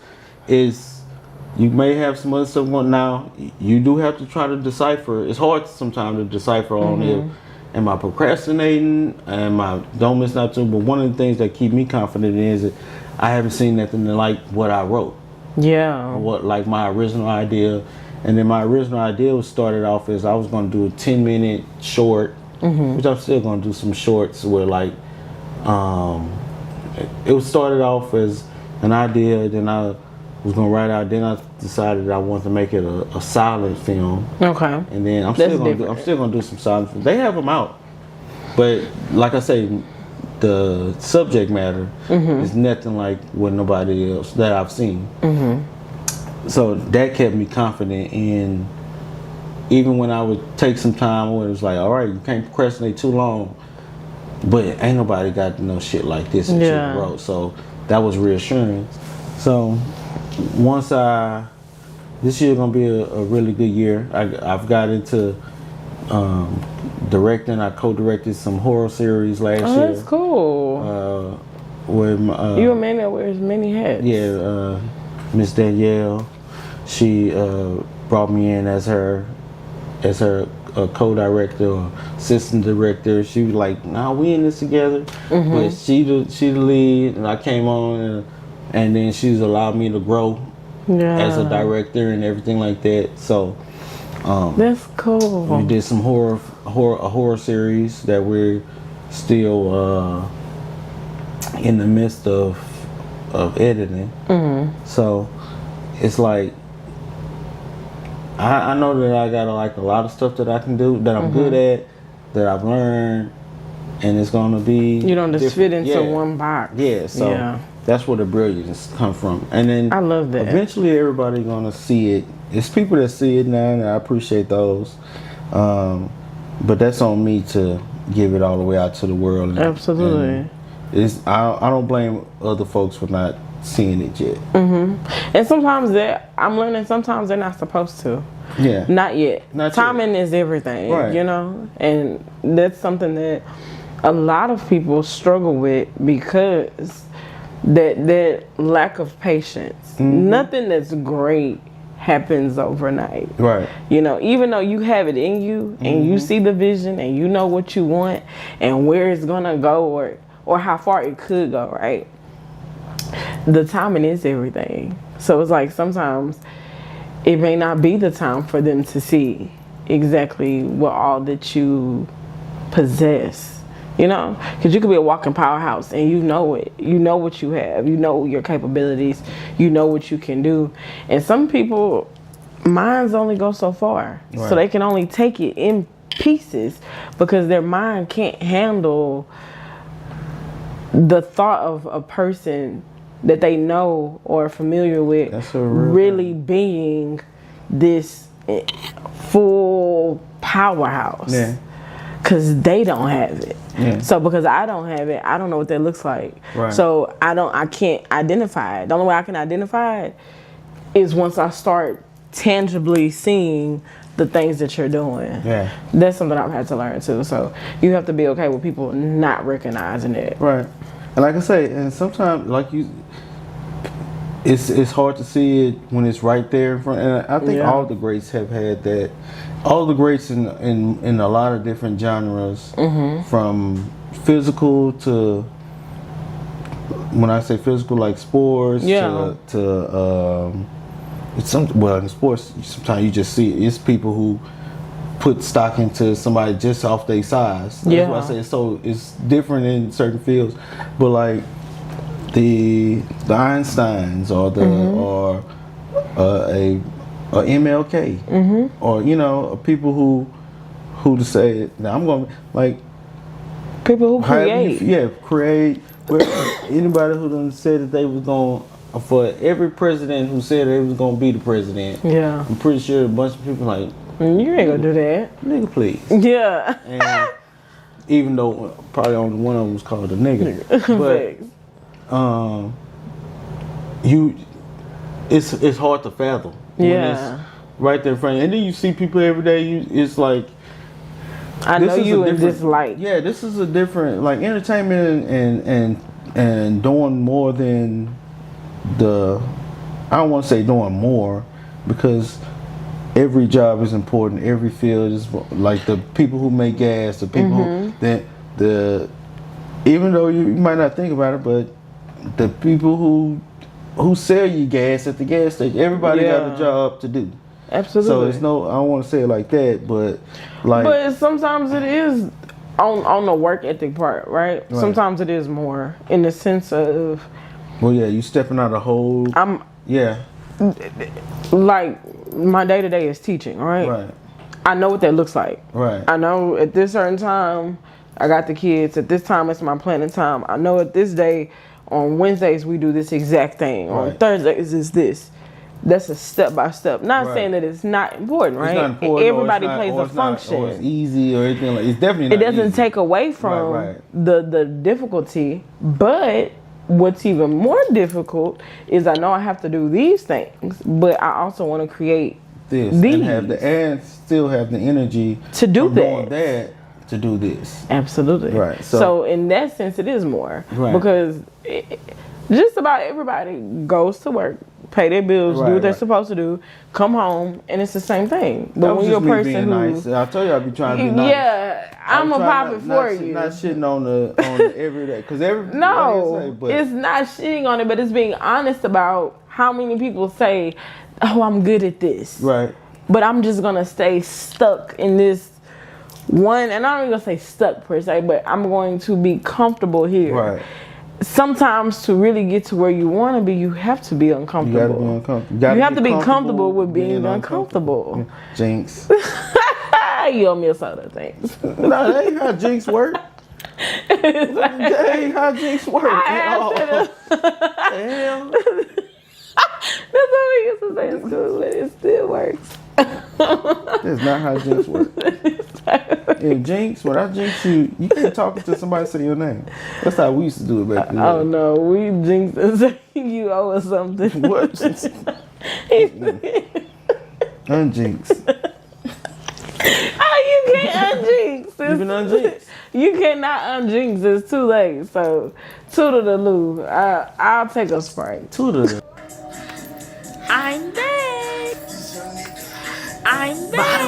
Speaker 2: you may have some other stuff going. Now you do have to try to decipher. It's hard sometimes to decipher on it. Am I procrastinating? Don't miss out too. But one of the things that keep me confident is that I haven't seen nothing like what I wrote.
Speaker 1: Yeah.
Speaker 2: Like my original idea. And then my original idea was started off as I was going to do a 10-minute short, which I'm still going to do some shorts where like, it was started off as an idea, then I was going to write out, then I decided I wanted to make it a silent film. Okay. And then I'm still going to do some silent films. They have them out. But like I say, the subject matter is nothing like what nobody else that I've seen. So that kept me confident in, even when I would take some time where it was like, all right, you can't procrastinate too long, but ain't nobody got no shit like this that you wrote. So that was reassuring. So once this year gonna be a really good year. I've got into directing. I co-directed some horror series last year.
Speaker 1: Oh, that's cool. You a man that wears many hats.
Speaker 2: Yeah, Miss Danielle, she brought me in as her co-director or assistant director. She was like, "Nah, we in this together." But she the lead, and I came on, and then she's allowed me to grow as a director and everything like that. So
Speaker 1: that's cool.
Speaker 2: We did some horror series that we're still in the midst of editing. So it's like I know that I got like a lot of stuff that I can do, that I'm good at, that I've learned, and it's gonna be,
Speaker 1: you don't just fit into one box.
Speaker 2: So that's where the brilliance come from. And then
Speaker 1: I love that.
Speaker 2: Eventually everybody gonna see it. It's people that see it now, and I appreciate those. But that's on me to give it all the way out to the world.
Speaker 1: Absolutely.
Speaker 2: I don't blame other folks for not seeing it yet.
Speaker 1: And sometimes I'm learning, sometimes they're not supposed to.
Speaker 2: Yeah.
Speaker 1: Not yet.
Speaker 2: Not
Speaker 1: Timing is everything,
Speaker 2: right.
Speaker 1: you know? And that's something that a lot of people struggle with because that lack of patience. Nothing that's great happens overnight.
Speaker 2: Right.
Speaker 1: You know, even though you have it in you and you see the vision and you know what you want and where it's gonna go or how far it could go, right? The timing is everything. So it's like sometimes it may not be the time for them to see exactly what all that you possess. You know, because you could be a walking powerhouse and you know it. You know what you have. You know your capabilities. You know what you can do. And some people, minds only go so far.
Speaker 2: Right.
Speaker 1: So they can only take it in pieces because their mind can't handle the thought of a person that they know or are familiar with really being this full powerhouse.
Speaker 2: Yeah.
Speaker 1: Because they don't have it.
Speaker 2: Yeah.
Speaker 1: So because I don't have it, I don't know what that looks like.
Speaker 2: Right.
Speaker 1: So I can't identify it. The only way I can identify it is once I start tangibly seeing the things that you're doing.
Speaker 2: Yeah.
Speaker 1: That's something I've had to learn too. So you have to be okay with people not recognizing it.
Speaker 2: Right. And like I say, and sometimes it's hard to see it when it's right there in front. And I think all the greats have had that. All the greats in a lot of different genres, from physical to, when I say physical, like sports, to in sports sometimes you just see it. It's people who put stock into somebody just off their size. That's why I say it's different in certain fields, but like the Einsteins or or MLK, or you know, people who to say now I'm gonna like
Speaker 1: people who create,
Speaker 2: create. Anybody who done said that they was gonna, for every president who said they was gonna be the president, I'm pretty sure a bunch of people like,
Speaker 1: you ain't gonna do that,
Speaker 2: nigga, please.
Speaker 1: Yeah.
Speaker 2: And even though probably only one of them was called a nigga, but it's hard to fathom.
Speaker 1: Yeah.
Speaker 2: Right there in front of you. And then you see people every day, it's like,
Speaker 1: I know you in this light.
Speaker 2: Yeah, this is a different, like, entertainment and doing more than I don't want to say doing more, because every job is important, every field is, like the people who make gas, the people who, even though you might not think about it, but the people who sell you gas at the gas station, everybody got a job to do.
Speaker 1: Absolutely.
Speaker 2: So it's I don't want to say it like that, but like.
Speaker 1: But sometimes it is on the work ethic part, right? Sometimes it is more in the sense of.
Speaker 2: Well, yeah, you stepping out a whole.
Speaker 1: Like my day to day is teaching, right?
Speaker 2: Right.
Speaker 1: I know what that looks like.
Speaker 2: Right.
Speaker 1: I know at this certain time, I got the kids. At this time, it's my planning time. I know at this day. On Wednesdays, we do this exact thing. Right. On Thursdays, is this. That's a step by step. Not saying that it's not important, right?
Speaker 2: It's not important.
Speaker 1: Everybody plays a function.
Speaker 2: Or it's easy or anything like. It's definitely not.
Speaker 1: It doesn't
Speaker 2: easy.
Speaker 1: take away from the difficulty, but what's even more difficult is I know I have to do these things, but I also want to create
Speaker 2: this and still have the energy
Speaker 1: to do
Speaker 2: that. To do this.
Speaker 1: Absolutely.
Speaker 2: Right.
Speaker 1: So in that sense, it is more. Right. Because just about everybody goes to work, pay their bills, do what they're supposed to do, come home, and it's the same thing. But when you're a person who...
Speaker 2: Nice. I told you I'd be trying to be nice.
Speaker 1: Yeah, I'm a pop it for you.
Speaker 2: Not shitting on the everyday. Because
Speaker 1: it's not shitting on it, but it's being honest about how many people say, oh, I'm good at this.
Speaker 2: Right.
Speaker 1: But I'm just going to stay stuck in this one, and I'm not gonna say stuck per se, but I'm going to be comfortable here.
Speaker 2: Right.
Speaker 1: Sometimes to really get to where you want to be, you have to be uncomfortable.
Speaker 2: You gotta be uncomfortable.
Speaker 1: You have to be comfortable with being uncomfortable.
Speaker 2: Jinx.
Speaker 1: You owe me a soda, thanks.
Speaker 2: No, that ain't how Jinx work. That ain't how Jinx work at all. Damn.
Speaker 1: That's what we used to say in school, but it still works.
Speaker 2: That's not how Jinx works. If Jinx, when I jinx you, you can't talk to somebody say your name. That's how we used to do it back then.
Speaker 1: Oh no, we jinx and say you owe us something.
Speaker 2: What? Unjinx.
Speaker 1: Oh, you can't unjinx.
Speaker 2: You been unjinxed?
Speaker 1: You cannot unjinx. It's too late. So, toodle the loo. I'll take a Sprite.
Speaker 2: Toodle.
Speaker 3: I'm back. I'm back.